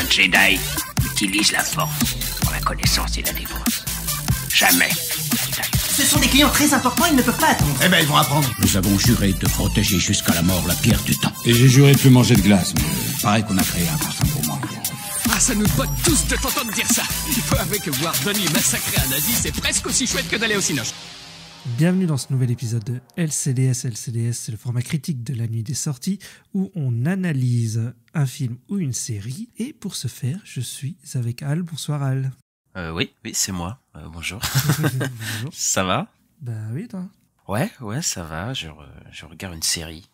Jedi utilise la force pour la connaissance et la défense. Jamais. Ce sont des clients très importants, ils ne peuvent pas attendre. Eh ben, ils vont apprendre. Nous avons juré de protéger jusqu'à la mort la pierre du temps. Et j'ai juré de plus manger de glace, mais pareil qu'on a créé un parfum pour moi. Ah, ça nous botte tous de t'entendre dire ça. Il faut avouer que voir Johnny massacrer un nazi, c'est presque aussi chouette que d'aller au cinoche. Bienvenue dans ce nouvel épisode de LCDS. LCDS, c'est le format critique de la nuit des sorties où on analyse un film ou une série. Et pour ce faire, je suis avec Al. Bonsoir Al. Oui, c'est moi. Bonjour. Bonjour. Ça va ? Bah oui, toi. Ouais, ça va. Je regarde une série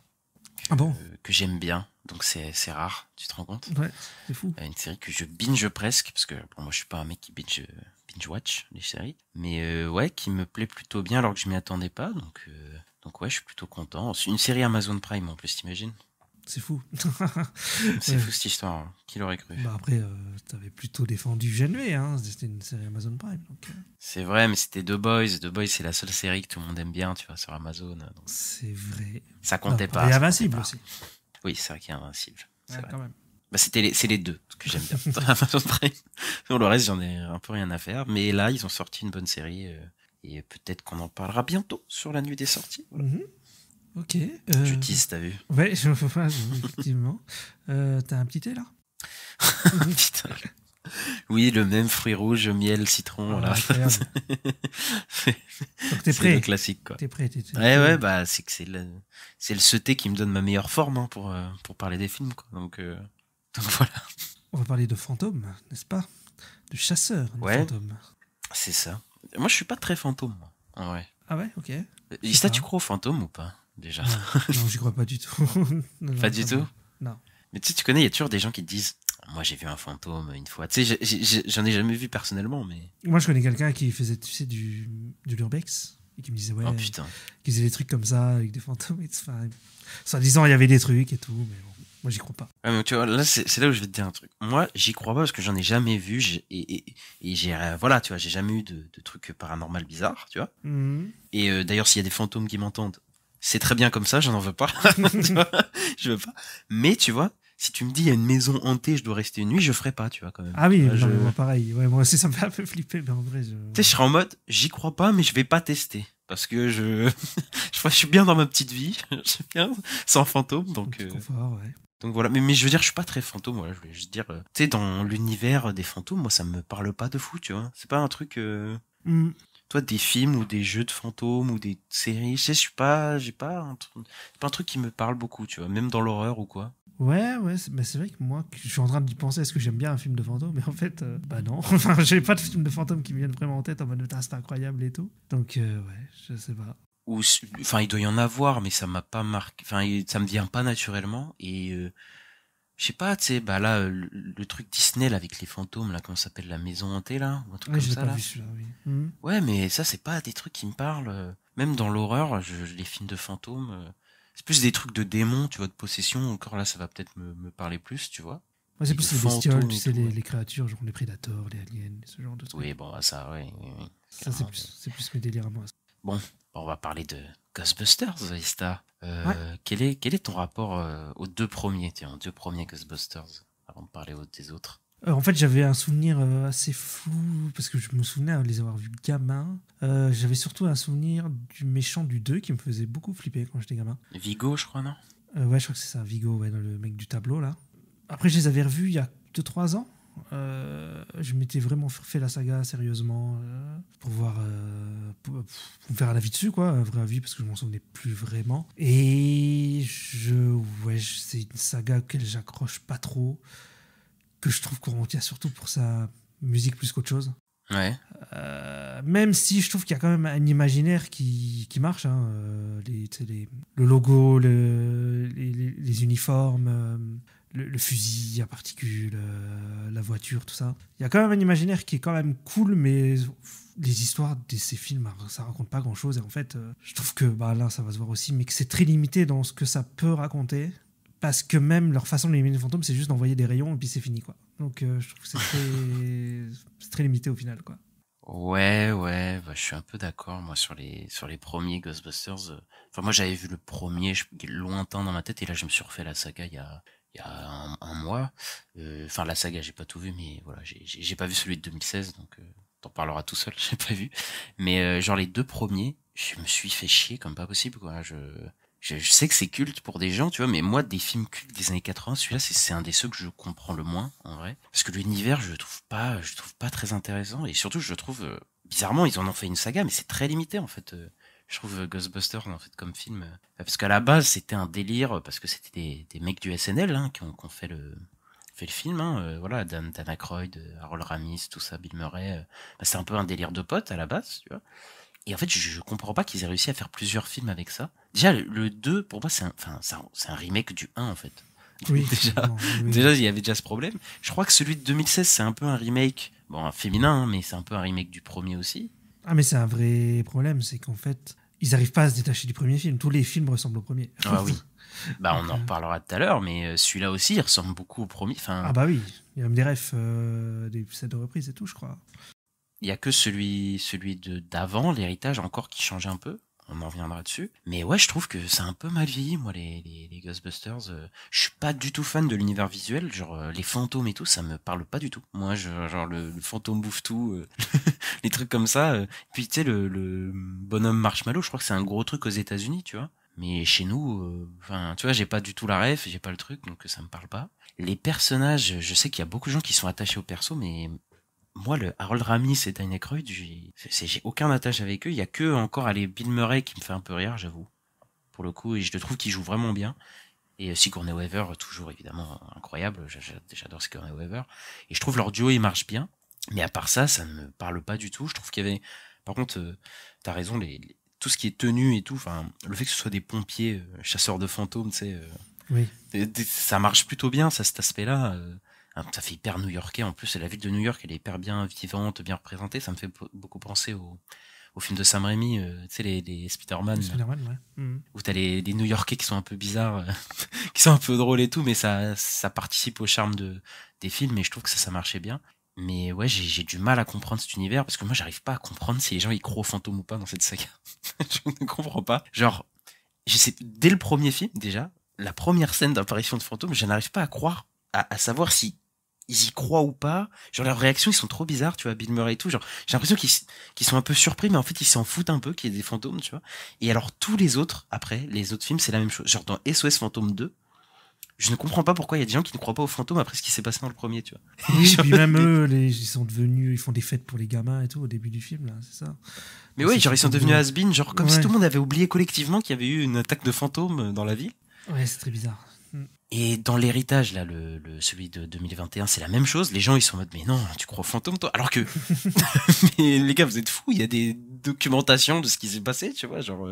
que j'aime bien. Donc c'est rare, tu te rends compte ? Ouais, c'est fou. Une série que je binge presque, parce que bon, moi je suis pas un mec qui binge watch les séries, mais ouais, qui me plaît plutôt bien alors que je m'y attendais pas. Donc ouais, je suis plutôt content. C'est une série Amazon Prime en plus, t'imagines ? C'est fou. C'est fou cette histoire, hein. Qui l'aurait cru ? Bah après, t'avais plutôt défendu Genway, hein. C'était une série Amazon Prime. Donc, C'est vrai, mais c'était The Boys. The Boys, c'est la seule série que tout le monde aime bien, tu vois, sur Amazon. Donc c'est vrai. ça comptait pas. Il y a ça comptait Invincible pas. aussi. Oui, c'est vrai qu'il y a Invincible. C'est Ouais, vrai. quand même. Bah c'est les deux que j'aime bien. Amazon Prime. Pour le reste, j'en ai un peu rien à faire. Mais là, ils ont sorti une bonne série. Et peut-être qu'on en parlera bientôt sur la nuit des sorties. Voilà. Mhm. Ok. Je tease, t'as vu ? Ouais, effectivement. T'as un petit thé là ? Putain. Oui, le même fruit rouge, miel, citron. Voilà. Incroyable. Donc t'es C'est prêt. le classique, quoi. T'es prêt. Ouais, bah c'est que c'est ce thé qui me donne ma meilleure forme, hein, pour parler des films, quoi. Donc voilà. On va parler de fantômes, n'est-ce pas ? De chasseurs de Ouais. fantômes. C'est ça. Moi, je suis pas très fantôme, moi. En vrai. Ah ouais, ok. Ista, pas. tu crois aux fantômes ou pas, déjà ? Non, j'y crois pas du tout. Non, Pas du tout ? Non. Mais tu sais, tu connais, il y a toujours des gens qui te disent moi j'ai vu un fantôme une fois. Tu sais, j'en ai jamais vu personnellement, mais. Moi, je connais quelqu'un qui faisait, tu sais, de l'urbex et qui me disait, ouais, Oh putain. qui faisait des trucs comme ça avec des fantômes. Et enfin, soit disant, il y avait des trucs et tout, mais bon, moi, j'y crois pas. Ouais, mais tu vois, là, c'est là où je vais te dire un truc. Moi, j'y crois pas parce que j'en ai jamais vu. Et j'ai, voilà, tu vois, j'ai jamais eu de trucs paranormal bizarres, tu vois. Mhm. Et d'ailleurs, s'il y a des fantômes qui m'entendent, c'est très bien comme ça, j'en veux pas. Tu vois, je veux pas. Mais tu vois, si tu me dis il y a une maison hantée, je dois rester une nuit, je ferai pas, tu vois, quand même. Ah oui, Tu vois, non, mais moi, pareil. Ouais, moi aussi, ça me fait un peu flipper, mais en vrai, Tu sais, je serai en mode, j'y crois pas, mais je vais pas tester. Parce que je suis bien dans ma petite vie. Je suis bien sans fantôme, donc. Petit confort, ouais. Donc voilà, mais je veux dire, je suis pas très fantôme, voilà, je voulais juste dire, tu sais, dans l'univers des fantômes, moi, ça me parle pas de fou, tu vois. C'est pas un truc, Mhm. toi, des films ou des jeux de fantômes ou des séries, je sais, j'ai pas c'est pas un truc qui me parle beaucoup, tu vois, même dans l'horreur ou quoi. Ouais, mais c'est vrai que moi, je suis en train d'y penser, est-ce que j'aime bien un film de fantôme ? Mais en fait, bah non. Enfin, j'ai pas de film de fantôme qui me viennent vraiment en tête en mode, putain, c'est incroyable et tout. Donc, ouais, je sais pas. Ou, enfin, il doit y en avoir, mais ça m'a pas marqué, enfin, ça me vient pas naturellement, et je sais pas, tu sais, bah là, le truc Disney, là, avec les fantômes, là, comment ça s'appelle, la maison hantée, là, ou un truc Ouais, comme je l'ai ça, pas là. vu celui-là, oui. Mhm. Ouais, mais ça, c'est pas des trucs qui me parlent. Même dans l'horreur, les films de fantômes, c'est plus des trucs de démons, tu vois, de possession. Encore là, ça va peut-être me parler plus, tu vois. Moi, c'est Et plus de les bestioles, fantômes tu et sais, tout, ouais. les créatures, genre les prédateurs, les aliens, ce genre de trucs. Oui, bon, ça, oui. Ça, c'est plus mes délires à moi. Bon, on va parler de Ghostbusters, Ista. Ouais. Quel est ton rapport aux deux premiers, tiens, aux deux premiers Ghostbusters, avant de parler des autres? En fait, j'avais un souvenir assez flou, parce que je me souvenais les avoir vus gamin. J'avais surtout un souvenir du méchant du 2 qui me faisait beaucoup flipper quand j'étais gamin. Vigo, je crois, non? Ouais, je crois que c'est ça, Vigo, ouais, dans le mec du tableau, là. Après, je les avais revus il y a 2-3 ans. Je m'étais vraiment fait la saga sérieusement pour voir, pour me faire un avis dessus, quoi, un vrai avis, parce que je m'en souvenais plus vraiment. Et c'est une saga auquel j'accroche pas trop, que je trouve qu'on retient surtout pour sa musique plus qu'autre chose. Ouais. Même si je trouve qu'il y a quand même un imaginaire qui marche, hein, le logo, les uniformes, le fusil à particules, la voiture, tout ça. Il y a quand même un imaginaire qui est quand même cool, mais les histoires de ces films, ça raconte pas grand-chose. Et en fait, je trouve que, bah là, ça va se voir aussi, mais que c'est très limité dans ce que ça peut raconter. Parce que même leur façon d'éliminer les fantômes, c'est juste d'envoyer des rayons et puis c'est fini, quoi. Donc je trouve que c'est très limité au final, quoi. Ouais, bah, je suis un peu d'accord, moi, sur les premiers Ghostbusters. Enfin, moi, j'avais vu le premier, lointain dans ma tête, et là, je me suis refait la saga il y il y a un mois. Enfin, la saga, j'ai pas tout vu, mais voilà, j'ai pas vu celui de 2016, donc t'en parleras tout seul, j'ai pas vu. Mais genre les 2 premiers, je me suis fait chier comme pas possible, quoi. Je sais que c'est culte pour des gens, tu vois, mais moi, des films cultes des années 80, celui-là, c'est un des ceux que je comprends le moins, en vrai. Parce que l'univers, je le trouve pas très intéressant, et surtout, je le trouve, bizarrement, ils en ont fait une saga, mais c'est très limité, en fait. Je trouve Ghostbusters, en fait, comme film, parce qu'à la base, c'était un délire, parce que c'était des mecs du SNL, hein, qui ont fait le film, hein, voilà, Dan Aykroyd, Harold Ramis, tout ça, Bill Murray, bah, c'est un peu un délire de potes, à la base, tu vois. Et en fait, je comprends pas qu'ils aient réussi à faire plusieurs films avec ça. Déjà, le 2, pour moi, c'est un remake du 1, en fait. Oui, déjà, il y avait déjà ce problème. Je crois que celui de 2016, c'est un peu un remake, bon, féminin, hein, mais c'est un peu un remake du premier aussi. Ah, mais c'est un vrai problème, c'est qu'en fait, ils n'arrivent pas à se détacher du premier film. Tous les films ressemblent au premier. Ah oui. Bah, on en reparlera tout à l'heure, mais celui-là aussi, il ressemble beaucoup au premier. Enfin, ah bah oui, il y a même des refs, des scènes de reprise et tout, je crois. il y a que celui d'avant, l'héritage encore qui change un peu. On en reviendra dessus. Mais ouais, je trouve que c'est un peu mal vieilli, moi, les Ghostbusters. Je suis pas du tout fan de l'univers visuel. Genre, les fantômes et tout, ça me parle pas du tout. Moi, genre, le fantôme bouffe tout, les trucs comme ça. Puis, tu sais, le bonhomme marshmallow, je crois que c'est un gros truc aux États-Unis, tu vois. Mais chez nous, enfin, tu vois, j'ai pas du tout la ref, j'ai pas le truc, donc ça me parle pas. Les personnages, je sais qu'il y a beaucoup de gens qui sont attachés aux persos, mais moi, le Harold Ramis et Dan Aykroyd, j'ai aucun attache avec eux. Il y a que encore Bill Murray qui me fait un peu rire, j'avoue, pour le coup, et je le trouve qu'il joue vraiment bien. Et Sigourney Weaver, toujours évidemment incroyable. J'adore Sigourney Weaver. Et je trouve leur duo il marche bien. Mais à part ça, ça ne me parle pas du tout. Je trouve qu'il y avait, par contre, t'as raison, tout ce qui est tenue et tout. Enfin, le fait que ce soit des pompiers, chasseurs de fantômes, tu sais, oui. Ça marche plutôt bien, ça, cet aspect-là. Ça fait hyper new-yorkais, en plus, la ville de New York, elle est hyper bien vivante, bien représentée, ça me fait beaucoup penser au film de Sam Raimi, tu sais, les Spider-Man. Spider-Man, ouais. Où t'as les new-yorkais qui sont un peu bizarres, qui sont un peu drôles et tout, mais ça participe au charme des films, et je trouve que ça marchait bien. Mais ouais, j'ai du mal à comprendre cet univers, parce que moi, j'arrive pas à comprendre si les gens, ils croient aux fantômes ou pas dans cette saga. Je ne comprends pas. Genre, dès le premier film, déjà, la première scène d'apparition de fantômes, je n'arrive pas à croire, à savoir si ils y croient ou pas. Genre, leurs réactions, ils sont trop bizarres, tu vois, Bill Murray et tout. Genre, j'ai l'impression qu'ils sont un peu surpris, mais en fait, ils s'en foutent un peu qu'il y ait des fantômes, tu vois. Et alors, tous les autres, après, les autres films, c'est la même chose. Genre, dans SOS Fantôme 2, je ne comprends pas pourquoi il y a des gens qui ne croient pas aux fantômes après ce qui s'est passé dans le premier, tu vois. Oui, puis même eux, ils sont devenus, ils font des fêtes pour les gamins et tout au début du film, là, c'est ça. Mais ouais, genre, ils sont devenus has-been, genre, comme si tout le monde avait oublié collectivement qu'il y avait eu une attaque de fantômes dans la ville. Ouais, c'est très bizarre. Et dans l'héritage, là, celui de 2021, c'est la même chose. Les gens, ils sont en mode, mais non, tu crois aux fantômes, toi? Alors que, mais les gars, vous êtes fous. Il y a des documentations de ce qui s'est passé, tu vois. Genre,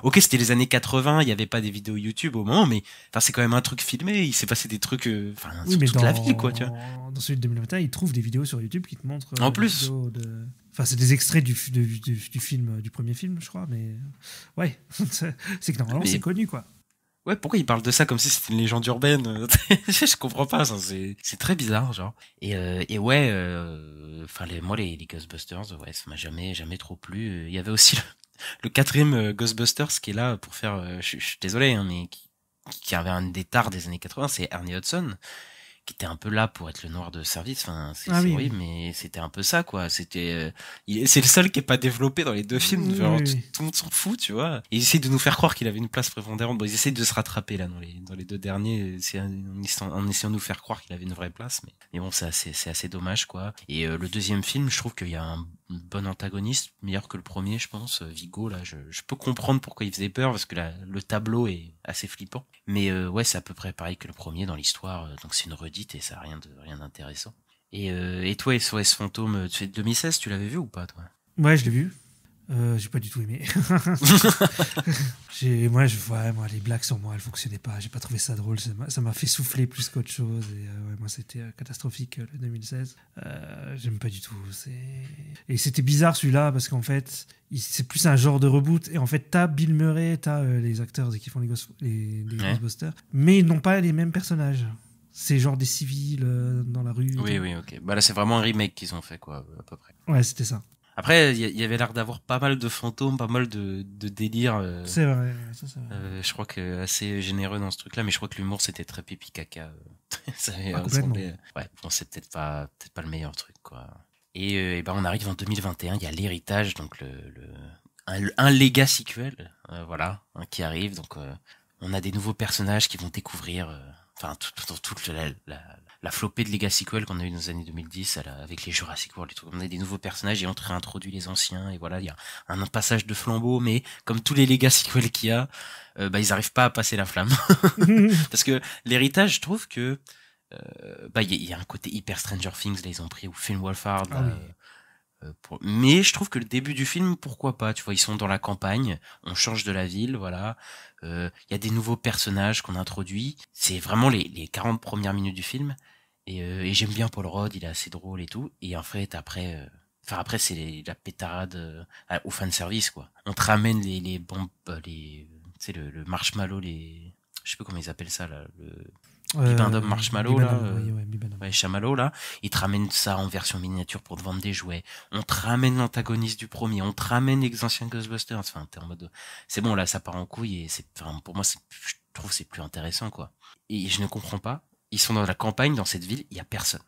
ok, c'était les années 80, il n'y avait pas des vidéos YouTube au moment, mais, enfin, c'est quand même un truc filmé. Il s'est passé des trucs, enfin, oui, sur mais toute la ville, quoi, tu vois. Dans celui de 2021, ils trouvent des vidéos sur YouTube qui te montrent. En plus. Enfin, c'est des extraits du film, du premier film, je crois, mais ouais, c'est que normalement, c'est connu, quoi. Ouais, pourquoi ils parlent de ça comme si c'était une légende urbaine? Je comprends pas, ça, c'est très bizarre, genre. Et ouais, enfin, moi, les Ghostbusters, ouais, ça m'a jamais trop plu. Il y avait aussi le 4e Ghostbusters qui est là pour faire, je suis désolé, hein, mais qui avait un des tares des années 80, c'est Ernie Hudson, qui était un peu là pour être le noir de service. Enfin, c'est oui, horrible, mais c'était un peu ça, quoi. C'était, c'est le seul qui est pas développé dans les 2 films. Genre, tout le monde s'en fout, tu vois. Et ils essayent de nous faire croire qu'il avait une place prépondérante. Bon, ils essayent de se rattraper, là, dans les 2 derniers, en essayant de nous faire croire qu'il avait une vraie place. Mais bon, c'est assez dommage, quoi. Et le 2e film, je trouve qu'il y a un bon antagoniste, meilleur que le premier, je pense. Vigo, là, je peux comprendre pourquoi il faisait peur, parce que le tableau est assez flippant. Mais ouais, c'est à peu près pareil que le premier dans l'histoire. Donc c'est une redite et ça a rien d'intéressant. Et toi, SOS Fantôme, tu fais 2016, tu l'avais vu ou pas, toi? Ouais, je l'ai vu. J'ai pas du tout aimé. Moi, les blagues sur moi, elles fonctionnaient pas. J'ai pas trouvé ça drôle. Ça m'a fait souffler plus qu'autre chose. Et ouais, moi, c'était catastrophique le 2016. J'aime pas du tout. Et c'était bizarre celui-là parce qu'en fait, c'est plus un genre de reboot. Et en fait, t'as Bill Murray, t'as les acteurs qui font les Ghostbusters, mais ils n'ont pas les mêmes personnages. C'est genre des civils dans la rue. Oui, ok. Bah là, c'est vraiment un remake qu'ils ont fait, quoi, à peu près. Ouais, c'était ça. Après, il y avait l'air d'avoir pas mal de fantômes, pas mal de délires. C'est vrai, ça c'est vrai. Je crois que assez généreux dans ce truc-là, mais je crois que l'humour c'était très pipi caca. Ça avait Complètement. ressemblé. Ouais, bon, c'est peut-être pas le meilleur truc, quoi. Et ben on arrive en 2021, il y a l'héritage, donc un Lega sequel, voilà, hein, qui arrive. Donc on a des nouveaux personnages qui vont découvrir, enfin toute la flopée de Lega sequel qu'on a eu dans les années 2010 avec les Jurassic World et tout. On a des nouveaux personnages et on réintroduit les anciens et voilà, il y a un passage de flambeau, mais comme tous les Lega sequels qu'il y a, bah ils arrivent pas à passer la flamme parce que l'héritage, je trouve que bah il y a un côté hyper Stranger Things, là ils ont pris, ou Finn Wolfhard là, mais je trouve que le début du film, pourquoi pas, tu vois, ils sont dans la campagne, on change de la ville, voilà, il y a des nouveaux personnages qu'on introduit, c'est vraiment les 40 premières minutes du film, et j'aime bien Paul Rudd, il est assez drôle et tout, et en fait après c'est la pétarade au fanservice, quoi. On te ramène les bombes, tu sais, le marshmallow, je sais pas comment ils appellent ça là, Bibendum Marshmallow là, ouais, Chamallow là, ils te ramènent ça en version miniature pour te vendre des jouets. On te ramène l'antagoniste du premier, on te ramène les anciens Ghostbusters. Enfin, t'es en mode, c'est bon là, ça part en couille et pour moi, je trouve c'est plus intéressant, quoi. Et je ne comprends pas. Ils sont dans la campagne, dans cette ville, il y a personne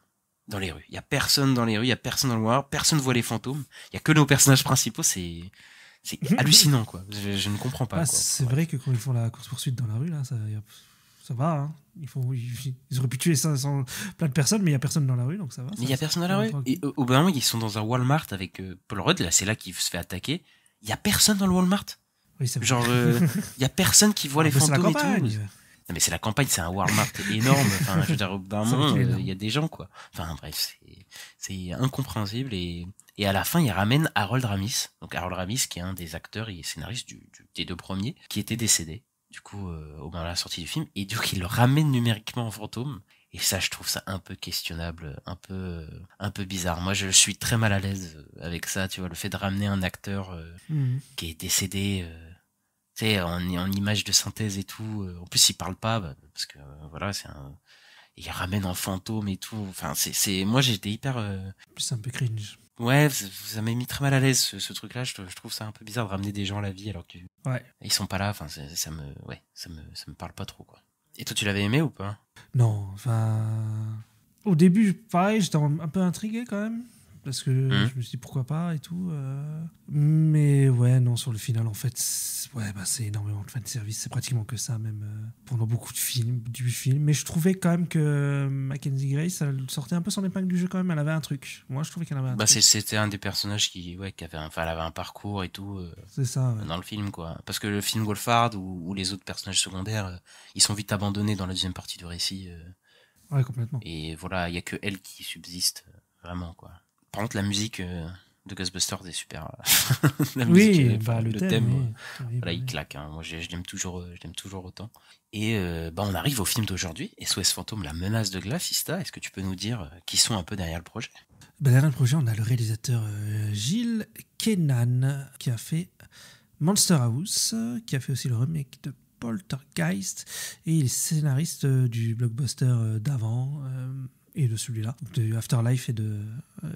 dans les rues. Il y a personne dans les rues, il y a personne dans le noir, personne voit les fantômes. Il y a que nos personnages principaux. C'est hallucinant, quoi. Je ne comprends pas. Ah, quoi. c'est vrai que quand ils font la course poursuite dans la rue là, ça va, hein. Ils auraient pu tuer plein de personnes, mais il n'y a personne dans la rue, donc ça va. Mais il n'y a personne dans la rue. Et au bout d'un moment, ils sont dans un Walmart avec Paul Rudd, là, c'est là qu'il se fait attaquer. Il n'y a personne dans le Walmart. Oui, c'est vrai. Genre, il n'y a personne qui voit les fantômes et tout. Non, mais c'est la campagne, c'est un Walmart énorme. Enfin, je veux dire, au bout d'un moment, il y a des gens, quoi. Enfin, bref, c'est incompréhensible. Et à la fin, il ramène Harold Ramis. Donc, Harold Ramis, qui est un des acteurs et scénaristes des deux premiers, qui était décédé. Du coup, au moment de la sortie du film, et du coup, il le ramène numériquement en fantôme. Et ça, je trouve ça un peu questionnable, un peu bizarre. Moi, je suis très mal à l'aise avec ça, tu vois, le fait de ramener un acteur qui est décédé, tu sais, en image de synthèse et tout. En plus, il parle pas, parce que voilà, il ramène en fantôme et tout. Enfin, moi, j'étais hyper. C'est un peu cringe. Ouais, ça m'a mis très mal à l'aise ce truc-là. Je trouve ça un peu bizarre de ramener des gens à la vie alors que ils sont pas là. Enfin, ça me parle pas trop, quoi. Et toi, tu l'avais aimé ou pas? Non, enfin, au début, pareil, j'étais un peu intrigué quand même parce que je me suis dit pourquoi pas et tout. Mais ouais, non, sur le final, en fait, c'est énormément de fanservice. C'est pratiquement que ça, même pendant beaucoup du film. Mais je trouvais quand même que Mackenzie Grace, elle sortait un peu son épingle du jeu quand même. Elle avait un truc. Moi, je trouvais qu'elle avait un truc. C'était un des personnages elle avait un parcours et tout. C'est ça, ouais. Dans le film, quoi. Parce que le film Wolfhard ou les autres personnages secondaires, ils sont vite abandonnés dans la deuxième partie du récit. Ouais, complètement. Et voilà, il y a que elle qui subsiste, vraiment, quoi. Par contre, la musique de Ghostbusters est super. La musique, le thème, voilà, il claque. Hein. Moi, je l'aime toujours autant. Et on arrive au film d'aujourd'hui, SOS Fantôme, la menace de glace. Ista, est-ce que tu peux nous dire qui sont un peu derrière le projet? Derrière le projet, on a le réalisateur Gilles Kenan qui a fait Monster House, qui a fait aussi le remake de Poltergeist, et il est scénariste du blockbuster d'avant. Et de celui-là, de Afterlife et de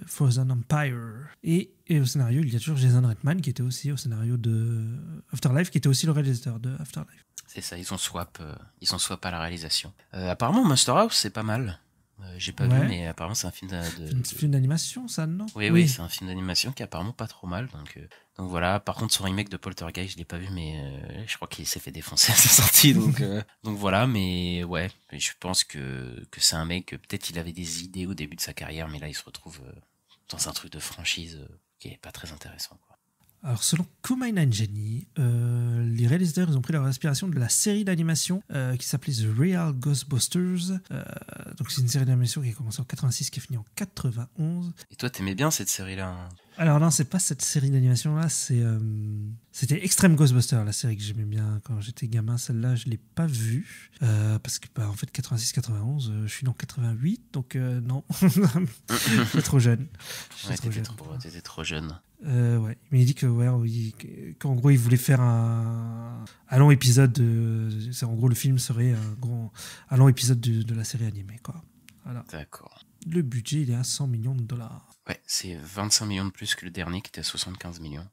Frozen Empire. Et au scénario, il y a toujours Jason Reitman qui était aussi au scénario de Afterlife, qui était aussi le réalisateur de Afterlife. C'est ça, ils ont swap à la réalisation. Apparemment, Monster House, c'est pas mal. J'ai pas vu, mais apparemment c'est un film film d'animation, ça, non? Oui, c'est un film d'animation qui est apparemment pas trop mal. Donc voilà. Par contre, son remake de Poltergeist, je l'ai pas vu, mais je crois qu'il s'est fait défoncer à sa sortie. Donc voilà, mais ouais, je pense que c'est un mec, peut-être il avait des idées au début de sa carrière, mais là il se retrouve dans un truc de franchise qui est pas très intéressant, quoi. Alors, selon Kumail Nanjiani, les réalisateurs ils ont pris leur inspiration de la série d'animation qui s'appelait The Real Ghostbusters. Donc, c'est une série d'animation qui a commencé en 86, qui a fini en 91. Et toi, t'aimais bien cette série-là, hein? Alors non, c'est pas cette série d'animation-là, c'était Extreme Ghostbusters, la série que j'aimais bien quand j'étais gamin. Celle-là, je l'ai pas vue, parce que en fait, 86-91, je suis dans 88, donc non, j'étais trop jeune. T'étais trop jeune. Ouais, mais il dit que qu'en gros il voulait faire un long épisode en gros le film serait un long épisode de la série animée, quoi. Voilà. D'accord. Le budget, il est à 100 millions de dollars. Ouais, c'est 25 millions de plus que le dernier qui était à 75 millions.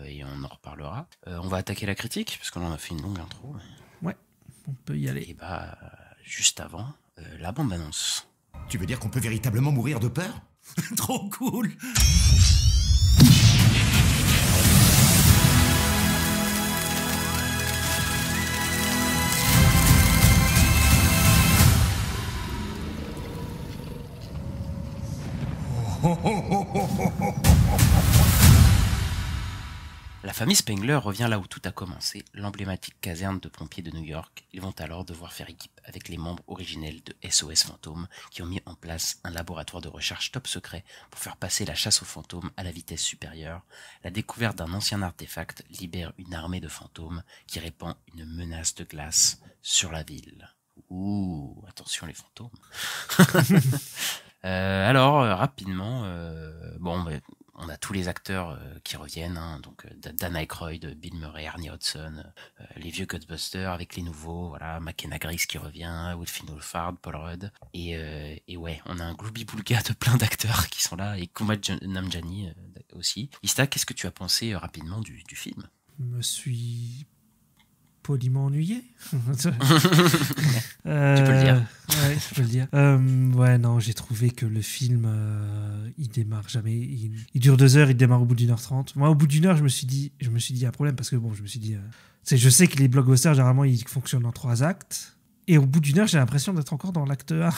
Et on en reparlera. On va attaquer la critique, parce qu'on en a fait une longue intro. Ouais, on peut y aller. Et juste avant, la bande-annonce. Tu veux dire qu'on peut véritablement mourir de peur? Trop cool. La famille Spengler revient là où tout a commencé, l'emblématique caserne de pompiers de New York. Ils vont alors devoir faire équipe avec les membres originels de SOS Fantôme qui ont mis en place un laboratoire de recherche top secret pour faire passer la chasse aux fantômes à la vitesse supérieure. La découverte d'un ancien artefact libère une armée de fantômes qui répand une menace de glace sur la ville. Ouh, attention les fantômes. Rapidement, on a tous les acteurs qui reviennent, hein, donc Dan Aykroyd, Bill Murray, Ernie Hudson, les vieux Ghostbusters avec les nouveaux, voilà, McKenna Grace qui revient, Wilfrid Wolfhard, Paul Rudd, et ouais, on a un gloubi-boulga de plein d'acteurs qui sont là, et Kumail Nanjiani aussi. Ista, qu'est-ce que tu as pensé rapidement du film? Je me suis poliment ennuyé. Tu peux le dire. Ouais, je peux le dire. Ouais, non, j'ai trouvé que le film, il démarre jamais. Il dure 2 heures, il démarre au bout d'1 heure 30. Moi, au bout d'1 heure, je me suis dit, il y a un problème parce que bon, je me suis dit, je sais que les blockbusters, généralement, ils fonctionnent en 3 actes. Et au bout d'1 heure, j'ai l'impression d'être encore dans l'acte 1.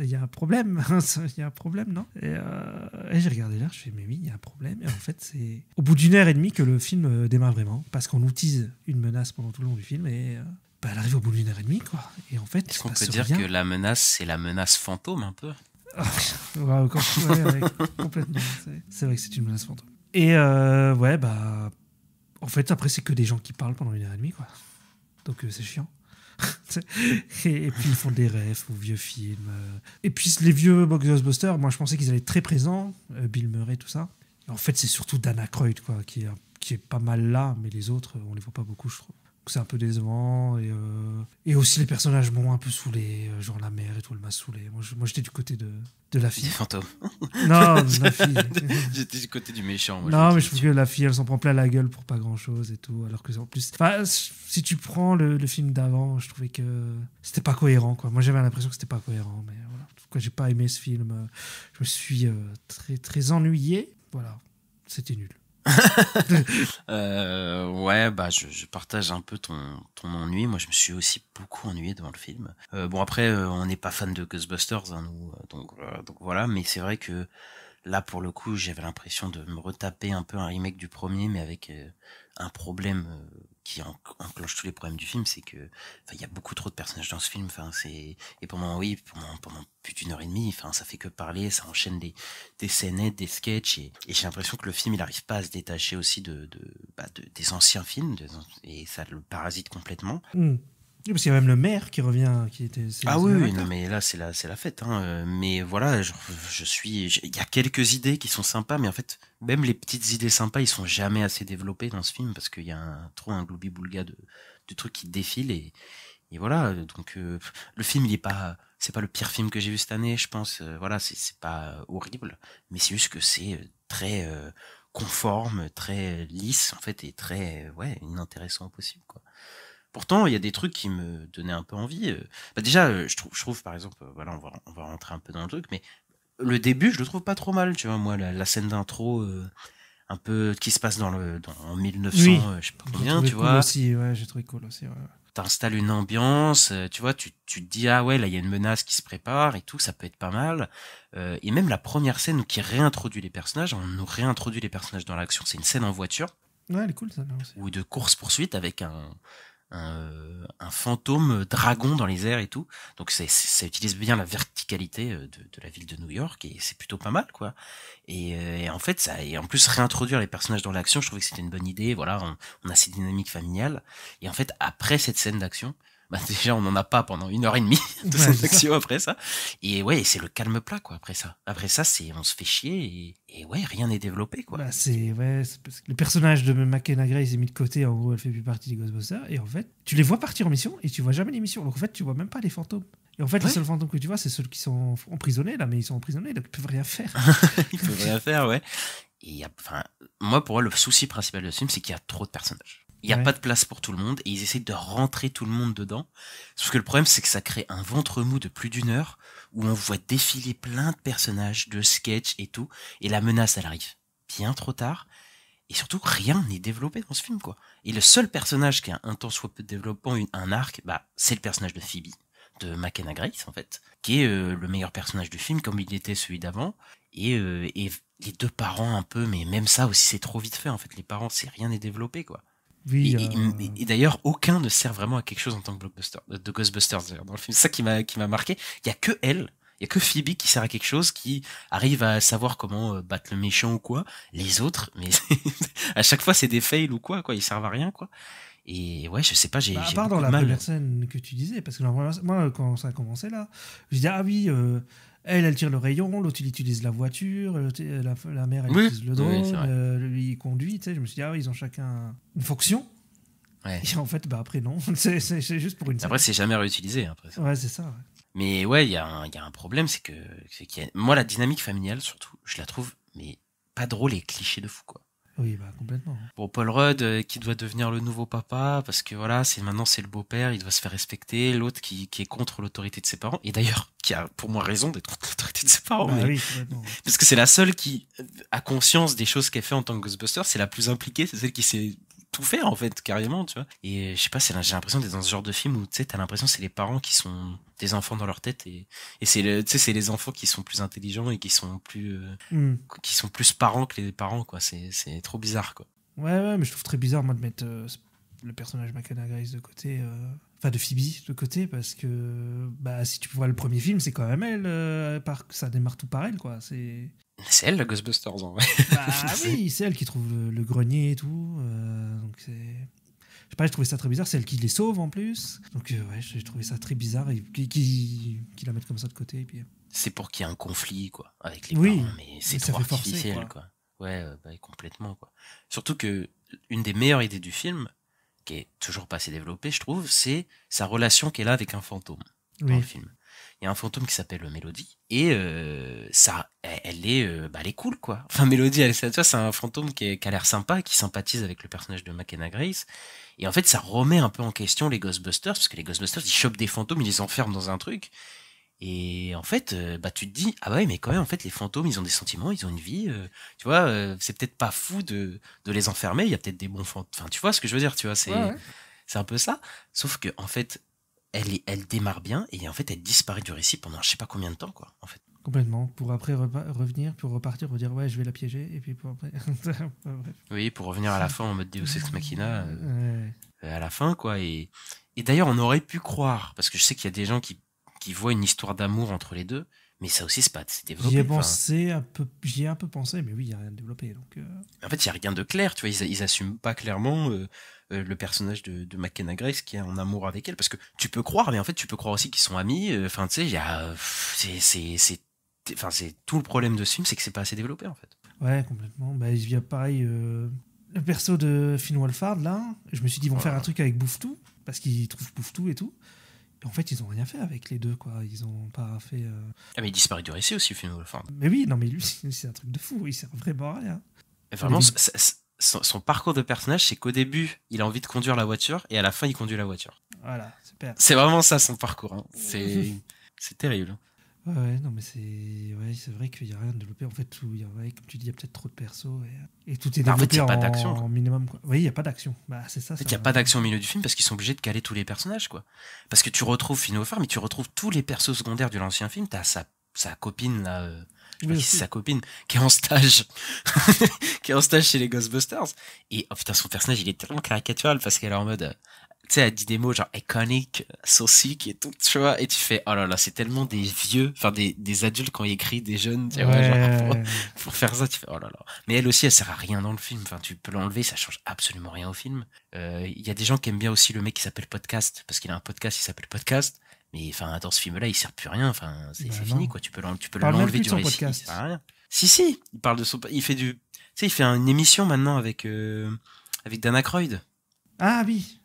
Il y a un problème. Il y a un problème, non? Et j'ai regardé l'heure, je fais, mais oui, il y a un problème. Et en fait, c'est au bout d'1 heure et demie que le film démarre vraiment. Parce qu'on utilise une menace pendant tout le long du film. Et elle arrive au bout d'1 heure et demie, quoi. Et en fait, est-ce qu'on peut dire que la menace, c'est la menace fantôme, un peu? Ouais, complètement. C'est vrai que c'est une menace fantôme. Et en fait, après, c'est que des gens qui parlent pendant 1 heure et demie, quoi. Donc, c'est chiant. Et puis ils font des refs aux vieux films. Et puis les vieux Ghostbusters, moi je pensais qu'ils allaient être très présents, Bill Murray, tout ça. Et en fait, c'est surtout Dan Aykroyd, quoi, qui est pas mal là, mais les autres, on les voit pas beaucoup, je trouve. Donc, c'est un peu décevant. Et aussi les personnages m'ont un peu saoulé, genre la mère et tout, elle m'a saoulé. Moi j'étais du côté de la fille. Des fantômes. Non, de la fille. J'étais du côté du méchant. Non, mais je trouve que la fille, elle s'en prend plein la gueule pour pas grand chose et tout. Alors que, en plus, si tu prends le film d'avant, je trouvais que c'était pas cohérent, quoi. Moi, j'avais l'impression que c'était pas cohérent, mais voilà. En tout cas, j'ai pas aimé ce film. Je me suis très, très ennuyé. Voilà, c'était nul. Je partage un peu ton ennui. Moi, je me suis aussi beaucoup ennuyé devant le film. Après, on n'est pas fan de Ghostbusters, hein, nous, donc voilà. Mais c'est vrai que là, pour le coup, j'avais l'impression de me retaper un peu un remake du premier, mais avec un problème qui enclenche tous les problèmes du film, c'est que il y a beaucoup trop de personnages dans ce film. Pendant plus d'1 heure et demie, ça fait que parler, ça enchaîne des scénettes, des sketchs, et j'ai l'impression que le film il arrive pas à se détacher aussi des anciens films, et ça le parasite complètement. Oui, parce qu'il y a même le maire qui revient, qui était. Oui, non, mais là c'est la fête, hein. Mais voilà, il y a quelques idées qui sont sympas, mais en fait, même les petites idées sympas, ils sont jamais assez développés dans ce film parce qu'il y a trop un gloubi-boulga de trucs qui défilent, et voilà. Donc le film, c'est pas le pire film que j'ai vu cette année, je pense. C'est pas horrible, mais c'est juste que c'est très conforme, très lisse en fait, et très inintéressant au possible, quoi. Pourtant, il y a des trucs qui me donnaient un peu envie. Déjà, je trouve par exemple, on va rentrer un peu dans le truc, mais le début, je le trouve pas trop mal, tu vois. Moi, la scène d'intro, un peu qui se passe en 1900, oui. Je sais pas combien, tu vois. Cool aussi, ouais, j'ai trouvé cool aussi. Ouais. T'installes une ambiance, tu vois, tu te dis là il y a une menace qui se prépare et tout, ça peut être pas mal. Et même la première scène qui réintroduit les personnages, on nous réintroduit les personnages dans l'action, c'est une scène en voiture. Ouais, elle est cool ça. Aussi. Ou de course-poursuite avec un fantôme dragon dans les airs et tout, donc ça utilise bien la verticalité de la ville de New York, et c'est plutôt pas mal, quoi. Et en fait et en plus réintroduire les personnages dans l'action, je trouvais que c'était une bonne idée. Voilà, on a ces dynamiques familiales, et en fait après cette scène d'action, Bah déjà on en a pas pendant 1h30 de Ouais, action après ça. Et ouais, c'est le calme plat quoi après ça. Après ça c'est on se fait chier et ouais, rien n'est développé quoi. Bah, c'est parce que le personnage de McKenna Grace est mis de côté, en gros elle fait plus partie des Ghostbusters, et en fait tu les vois partir en mission et tu vois jamais les missions, donc en fait tu vois même pas les fantômes. Et en fait les Ouais. seuls fantômes que tu vois c'est ceux qui sont emprisonnés là, mais ils sont emprisonnés donc ils peuvent rien faire. Ils peuvent rien faire, ouais. Et enfin, moi pour moi le souci principal de ce film c'est qu'il y a trop de personnages. Il y a Ouais. pas de place pour tout le monde et ils essayent de rentrer tout le monde dedans. Sauf que le problème c'est que ça crée un ventre mou de plus d'1 heure où on voit défiler plein de personnages, de sketchs et tout, et la menace elle arrive bien trop tard. Et surtout, rien n'est développé dans ce film, quoi. Et le seul personnage qui a un tant soit peu de développement, un arc, bah, c'est le personnage de Phoebe, de McKenna Grace, en fait, qui est le meilleur personnage du film, comme il était celui d'avant. Et les deux parents, un peu, mais même ça aussi, c'est trop vite fait, en fait. Les parents, c'est rien n'est développé, quoi. Oui, Et d'ailleurs, aucun ne sert vraiment à quelque chose en tant que blockbuster, de Ghostbusters, d'ailleurs, dans le film. C'est ça qui m'a marqué. Il y a que elle. Il y a que Phoebe qui sert à quelque chose, qui arrive à savoir comment battre le méchant ou quoi. Les autres, mais à chaque fois c'est des fails ou quoi, ils servent à rien, quoi. Et ouais, je sais pas, j'ai à j'ai part dans beaucoup la de mal. première scène que tu disais, parce que moi, quand ça a commencé là, je disais, ah oui, elle tire le rayon, l'autre il utilise la voiture, la mère elle Oui, utilise le oui, drone, c'est vrai. lui il conduit, tu sais, je me suis dit, ah oui, ils ont chacun une fonction. Ouais. Et en fait, bah après non, c'est juste pour une scène. Après, c'est jamais réutilisé, après ça. Ouais, c'est ça. Ouais. Mais ouais, il y a un problème, c'est moi, la dynamique familiale, surtout, je la trouve, mais pas drôle et cliché de fou, quoi. Oui, bah complètement. Bon, Paul Rudd qui doit devenir le nouveau papa parce que voilà, maintenant c'est le beau-père, il doit se faire respecter. L'autre qui est contre l'autorité de ses parents et d'ailleurs qui a pour moi raison d'être contre l'autorité de ses parents, Bah mais- oui, complètement. parce que c'est la seule qui a conscience des choses qu'elle fait en tant que Ghostbuster. C'est la plus impliquée, c'est celle qui sait tout faire en fait carrément, tu vois. Et je sais pas, j'ai l'impression d'être dans ce genre de film où tu sais, t'as l'impression que c'est les parents qui sont des enfants dans leur tête et c'est tu sais, c'est les enfants qui sont plus intelligents et qui sont plus parents que les parents, quoi. C'est trop bizarre, quoi. Ouais, mais je trouve très bizarre, moi, de mettre le personnage McKenna Grace de côté, enfin de Phoebe de côté, parce que bah, si tu vois le premier film, c'est quand même elle, ça démarre tout par elle, quoi. C'est C'est elle, la Ghostbusters, en vrai. bah, oui, c'est elle qui trouve le grenier et tout. Donc c'est. Je sais pas, j'ai trouvé ça très bizarre. C'est elle qui les sauve en plus. Donc ouais, j'ai trouvé ça très bizarre et qui la mettent comme ça de côté. Et puis... C'est pour qu'il y ait un conflit, quoi, avec les Oui, parents, mais c'est mais ça trop fait forcer, artificiel, quoi. quoi. Ouais, bah, complètement, quoi. Surtout que une des meilleures idées du film, qui est toujours pas assez développée, je trouve, c'est sa relation qu'elle a avec un fantôme dans Oui. le film. Il y a un fantôme qui s'appelle Mélodie et ça, elle est cool, quoi. Enfin, Mélodie, tu vois, c'est un fantôme qui a l'air sympa, qui sympathise avec le personnage de McKenna Grace. Et en fait, ça remet un peu en question les Ghostbusters, parce que les Ghostbusters, ils chopent des fantômes, ils les enferment dans un truc. Et en fait, bah tu te dis, ah ouais, mais quand même, en fait, les fantômes, ils ont des sentiments, ils ont une vie. Tu vois, c'est peut-être pas fou de les enfermer. Il y a peut-être des bons fantômes. Enfin, tu vois ce que je veux dire, tu vois, Ouais. c'est un peu ça. Sauf que en fait, elle démarre bien et en fait, elle disparaît du récit pendant je sais pas combien de temps, quoi. En fait. Complètement. Pour après revenir, pour repartir, redire ouais, je vais la piéger. Et puis pour après. Bref. Oui, pour revenir à la fin en mode Deus Ex Machina, Ouais. à la fin, quoi. Et d'ailleurs, on aurait pu croire, parce que je sais qu'il y a des gens qui voient une histoire d'amour entre les deux, mais ça aussi, c'est développé. J'y ai Enfin, pensé un peu, j'y ai un peu pensé, mais oui, il n'y a rien de développé. Donc, en fait, il y a rien de clair, tu vois, ils assument pas clairement le personnage de McKenna Grace qui est en amour avec elle, parce que tu peux croire, mais en fait, tu peux croire aussi qu'ils sont amis. Enfin, tu sais, il y a, c'est tout le problème de ce film, c'est que c'est pas assez développé, en fait. ouais, complètement. Bah, il y a pareil, le perso de Finn Wolfhard, là, je me suis dit, ils vont faire un truc avec Bouffetou, parce qu'ils trouvent Bouffetou et tout. Et en fait, ils ont rien fait avec les deux, quoi. Ils ont pas fait. Ah, mais il disparaît du récit aussi, Finn Wolfhard. Mais oui, non, mais lui, c'est un truc de fou. Il sert vraiment à rien. Vraiment, Oui. son parcours de personnage, c'est qu'au début, il a envie de conduire la voiture, et à la fin, il conduit la voiture. Voilà, super. C'est vraiment ça, son parcours. Hein. C'est terrible. Ouais, non, mais c'est vrai qu'il n'y a rien de développé. En fait, ouais, comme tu dis, il y a peut-être trop de persos et tout est Bah, en fait, développé il y a pas d'action, quoi. en minimum. Quoi. Oui, il n'y a pas d'action. Bah, c'est ça. En fait, il n'y a pas d'action au milieu du film parce qu'ils sont obligés de caler tous les personnages, quoi. Parce que tu retrouves Finn Wolfhard, mais tu retrouves tous les persos secondaires de l'ancien film. T'as sa copine, là, je sais pas Oui, qui c'est aussi. sa copine, qui est en stage, qui est en stage chez les Ghostbusters. Et, oh putain, son personnage, il est tellement caricatural parce qu'elle est en mode, tu sais, elle dit des mots genre iconic, saucique et tout, tu vois, et tu fais, oh là là, c'est tellement des vieux, enfin des adultes quand ils écrivent des jeunes, tu vois, genre, pour faire ça, tu fais, oh là là. Mais elle aussi, elle sert à rien dans le film, enfin, tu peux l'enlever, ça change absolument rien au film. Il y a des gens qui aiment bien aussi le mec qui s'appelle Podcast, parce qu'il a un podcast qui s'appelle Podcast, mais enfin, dans ce film-là, il sert plus à rien, enfin, c'est fini, quoi, tu peux l'enlever du récit, il sert à rien. Si, il parle de son, il fait tu sais, il fait une émission maintenant avec Dan Aykroyd. Ah oui.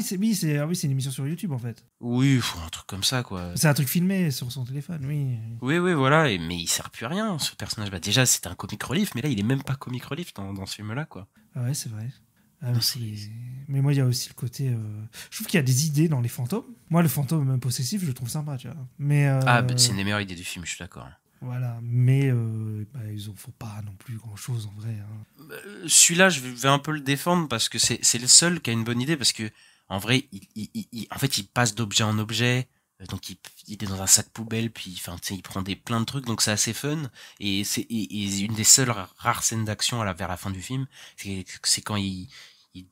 C'est une émission sur YouTube en fait. Oui, un truc comme ça quoi. C'est un truc filmé sur son téléphone, oui. Oui, voilà, mais il sert plus à rien ce personnage. Bah déjà c'était un comic relief, mais là il est même pas comic relief dans ce film-là quoi. Ah ouais, c'est vrai. Mais moi il y a aussi le côté. Je trouve qu'il y a des idées dans les fantômes. Moi le fantôme possessif, je le trouve sympa, tu vois. Mais c'est une des meilleures idées du film, je suis d'accord. Voilà, mais ils en font pas non plus grand chose en vrai. Hein. Celui-là, je vais un peu le défendre parce que c'est le seul qui a une bonne idée parce que en vrai, en fait, il passe d'objet en objet, donc il est dans un sac poubelle, puis enfin, tu sais, il prend plein de trucs, donc c'est assez fun. Et c'est une des seules rares scènes d'action vers la fin du film, c'est quand il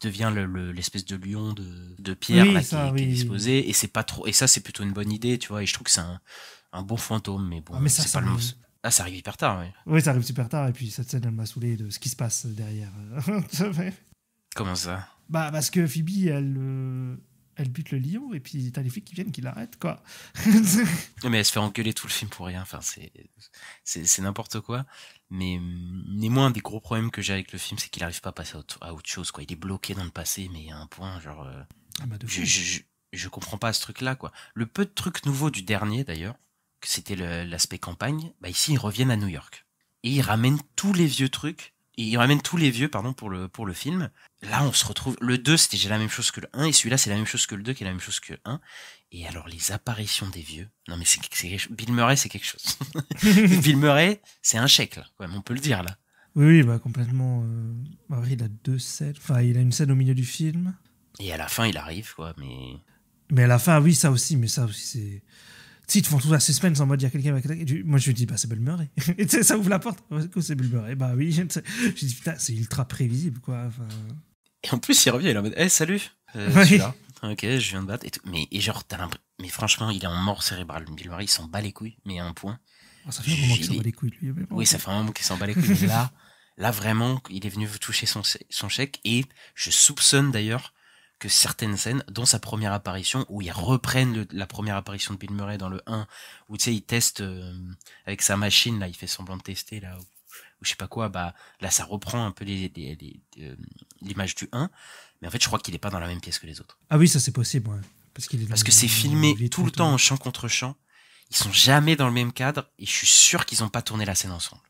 devient l'espèce de lion de pierre oui, là, qui est disposé, et c'est pas trop, et ça c'est plutôt une bonne idée, tu vois. Et je trouve que c'est un bon fantôme, mais bon, c'est pas le mot. Ah, ça arrive hyper tard, oui. Oui, ça arrive super tard, et puis cette scène, elle m'a saoulé de ce qui se passe derrière. Comment ça? Bah, parce que Phoebe, elle bute le lion, et puis t'as les flics qui viennent qui l'arrêtent, quoi. Mais elle se fait engueuler tout le film pour rien, enfin, c'est n'importe quoi. Mais néanmoins, un des gros problèmes que j'ai avec le film, c'est qu'il arrive pas à passer à autre chose, quoi. Il est bloqué dans le passé, mais à un point, genre... je comprends pas ce truc-là, quoi. Le peu de trucs nouveaux du dernier, d'ailleurs, que c'était l'aspect campagne, bah ici, ils reviennent à New York. Et ils ramènent tous les vieux trucs, pour le film. Là, on se retrouve... Le 2, c'était déjà la même chose que le 1, et celui-là, c'est la même chose que le 2, qui est la même chose que le 1. Et alors, les apparitions des vieux... Non, mais Bill Murray, c'est quelque chose. Bill Murray, c'est un chèque, là. Ouais, on peut le dire, là. Oui, bah, complètement. Il a 2 scènes. Enfin, il a une scène au milieu du film. Et à la fin, il arrive, quoi, mais... Mais à la fin, oui, ça aussi, c'est... Si, ils te font tout la suspense en mode il y a quelqu'un avec... Moi, je me dis, bah, c'est Bill Murray. Et tu sais, ça ouvre la porte. C'est Bill Murray. Bah oui, je dis, putain, c'est ultra prévisible, quoi. Enfin... Et en plus, il revient, il est en mode, hey, salut, je suis là. Ok, je viens de battre. Et tout. Mais franchement, il est en mort cérébrale. Bill Murray, il s'en bat les couilles, mais à un point. Ça fait un moment qu'il s'en bat les couilles, lui. Oui, ça fait un moment qu'il s'en bat les couilles. Mais là, vraiment, il est venu toucher son chèque. Et je soupçonne d'ailleurs que certaines scènes, dont sa première apparition, où ils reprennent la première apparition de Bill Murray dans le 1, où tu sais, il teste avec sa machine, là, il fait semblant de tester, là, ou je sais pas quoi, bah, là, ça reprend un peu l'image du 1, mais en fait, je crois qu'il est pas dans la même pièce que les autres. Ah oui, ça c'est possible, ouais. Parce que c'est filmé tout le temps en champ contre champ, ils sont jamais dans le même cadre, et je suis sûr qu'ils ont pas tourné la scène ensemble.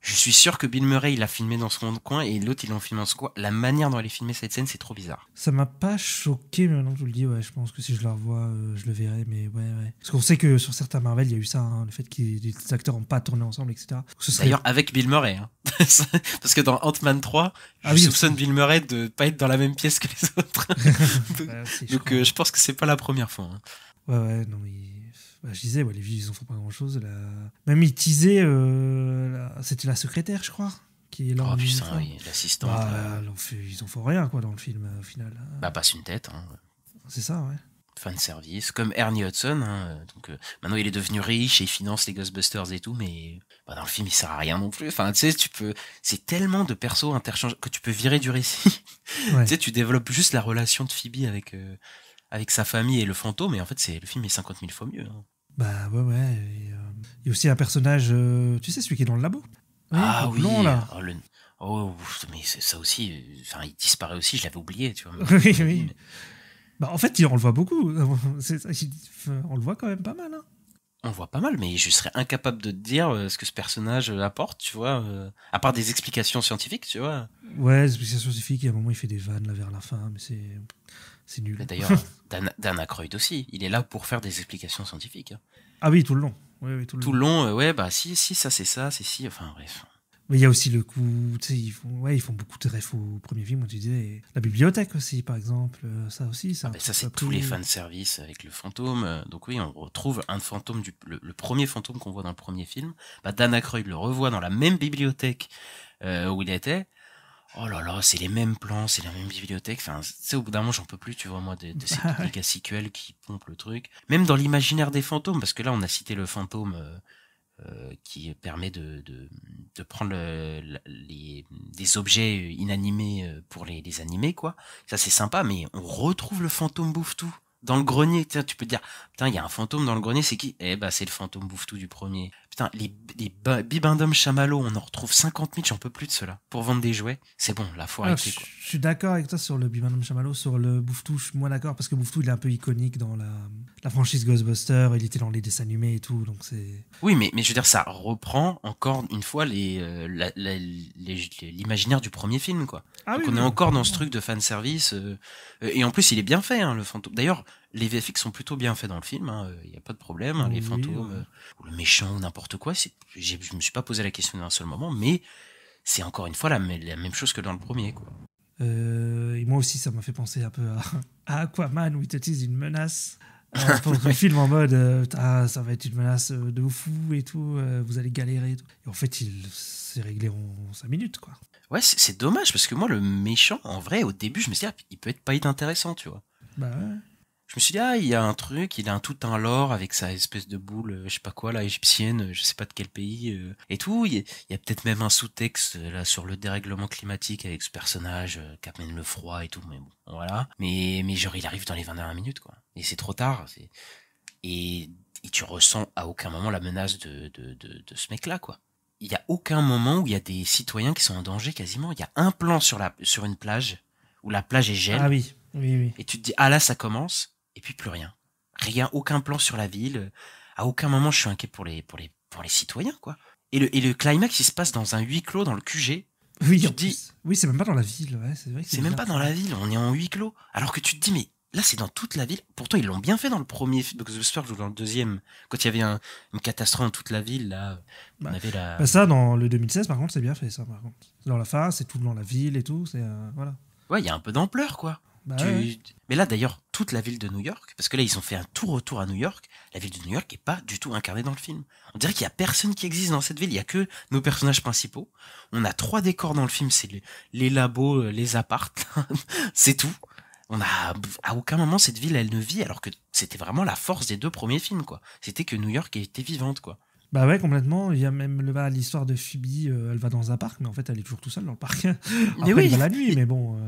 Je suis sûr que Bill Murray, il a filmé dans son coin et l'autre, il l'a filmé dans son coin. La manière dont elle est filmée cette scène, c'est trop bizarre. Ça m'a pas choqué, mais maintenant que je le dis, ouais, je pense que si je la revois, je le verrai, mais ouais. Parce qu'on sait que sur certains Marvel, il y a eu ça, hein, le fait que les acteurs n'ont pas tourné ensemble, etc. D'ailleurs, avec Bill Murray, hein. Parce que dans Ant-Man 3, je soupçonne Bill Murray de pas être dans la même pièce que les autres. Donc, je pense que c'est pas la première fois. Hein. Ouais, non, je disais, les vieux, ils en font pas grand-chose. Même ils teasaient, c'était la secrétaire, je crois, qui est là. Oh putain, oui, l'assistante. Ils en font rien, quoi, dans le film, au final. Bah, passe une tête. Hein. C'est ça, ouais. Fan service, comme Ernie Hudson. Hein, donc, maintenant, il est devenu riche et il finance les Ghostbusters et tout, mais dans le film, il sert à rien non plus. Enfin, tu sais, c'est tellement de persos interchangeables que tu peux virer du récit. Ouais. Tu sais, tu développes juste la relation de Phoebe avec sa famille et le fantôme, et en fait, le film est 50 000 fois mieux. Hein. Bah ouais. Il y a aussi un personnage, tu sais, celui qui est dans le labo. Oui. Long, là. Mais c'est ça aussi. Enfin, il disparaît aussi. Je l'avais oublié, tu vois. Oui. Bah en fait, on le voit beaucoup. On le voit quand même pas mal. Hein. On le voit pas mal, mais je serais incapable de te dire ce que ce personnage apporte, tu vois. À part des explications scientifiques, tu vois. Ouais, des explications scientifiques. À un moment, il fait des vannes là vers la fin, mais c'est nul. D'ailleurs, Dan Aykroyd aussi, il est là pour faire des explications scientifiques. Hein. Ah oui, tout le long. Oui, tout le long, ouais, bah si, ça c'est ça, c'est si, enfin bref. Mais il y a aussi le coup, tu sais, ils font beaucoup de refs au premier film, tu disais. La bibliothèque aussi, par exemple, ça aussi. Ça c'est tous les fanservices avec le fantôme. Donc oui, on retrouve un fantôme, le premier fantôme qu'on voit dans le premier film. Bah, Dan Aykroyd le revoit dans la même bibliothèque où il était. Oh là là, c'est les mêmes plans, c'est la même bibliothèque. Enfin, tu sais, au bout d'un moment, j'en peux plus, tu vois, moi, de ces méga sequels qui pompent le truc. Même dans l'imaginaire des fantômes, parce que là, on a cité le fantôme qui permet de prendre des objets inanimés pour les animer, quoi. Ça, c'est sympa, mais on retrouve le fantôme bouffe-tout dans le grenier. Tiens, tu peux te dire, putain, il y a un fantôme dans le grenier, c'est qui? Eh bah, c'est le fantôme bouffe-tout du premier. Putain, les bibendum chamallows, on en retrouve 50 000, j'en peux plus de ceux-là. Pour vendre des jouets, c'est bon, là, faut arrêter, quoi. Je suis d'accord avec toi sur le bibendum chamallow, sur le Bouffe-Tout, je suis moins d'accord, parce que Bouffe-Tout, il est un peu iconique dans la franchise Ghostbusters, il était dans les dessins animés et tout, donc c'est... Oui, mais je veux dire, ça reprend encore une fois l'imaginaire du premier film, quoi. Ah donc oui, on est oui. encore dans ce truc de fanservice. Et en plus, il est bien fait, hein, le fantôme. D'ailleurs, les VFX sont plutôt bien faits dans le film, il y a pas de problème. Hein, les Oui, fantômes, ouais. ou le méchant, ou n'importe quoi. Je me suis pas posé la question d'un seul moment, mais c'est encore une fois la même chose que dans le premier, quoi. Et moi aussi, ça m'a fait penser un peu à Aquaman, où il te tease une menace pour le film en mode ça va être une menace de fou et tout, vous allez galérer et tout. Et en fait, il s'est réglé en 5 minutes, quoi. Ouais, c'est dommage, parce que moi, le méchant, en vrai, au début, je me suis dit, il peut être pas intéressant, tu vois. Bah ouais. Je me suis dit, il y a un truc, il a tout un lore avec sa espèce de boule, je sais pas quoi, là, égyptienne, je sais pas de quel pays, et tout. Il y a peut-être même un sous-texte, là, sur le dérèglement climatique avec ce personnage qui amène le froid et tout, mais bon, voilà. Mais genre, il arrive dans les 20 dernières minutes, quoi. Et c'est trop tard, et tu ressens à aucun moment la menace de ce mec-là, quoi. Il y a aucun moment où il y a des citoyens qui sont en danger, quasiment. Il y a un plan sur une plage, où la plage est gel. Ah oui, oui. Et tu te dis, là, ça commence. Et puis plus rien. Rien, aucun plan sur la ville. À aucun moment, je suis inquiet pour les citoyens, quoi. Et le climax, il se passe dans un huis clos, dans le QG. Oui, Tu en te dis, plus. Oui, c'est même pas dans la ville, ouais, c'est vrai que c'est même pas bizarre. dans la ville, on est en huis clos. Alors que tu te dis, mais là, c'est dans toute la ville. Pourtant, ils l'ont bien fait dans le premier film de Ghostbusters ou dans le deuxième. Quand il y avait une catastrophe dans toute la ville, là, on avait la... Bah ça, dans le 2016, par contre, c'est bien fait, ça, par contre. Dans la fin, c'est tout dans la ville et tout, c'est... voilà. Ouais, il y a un peu d'ampleur, quoi. Bah ouais. Mais là, d'ailleurs, toute la ville de New York, parce que là, ils ont fait un tout-retour à New York, la ville de New York est pas du tout incarnée dans le film. On dirait qu'il y a personne qui existe dans cette ville, il y a que nos personnages principaux. On a 3 décors dans le film, c'est les labos, les appartes, c'est tout. À aucun moment, cette ville, elle ne vit, alors que c'était vraiment la force des 2 premiers films, quoi. C'était que New York était vivante, quoi. Bah ouais, complètement. Il y a même l'histoire de Phoebe, elle va dans un parc, mais en fait, elle est toujours tout seule dans le parc. Après, oui. elle va la nuit, mais bon...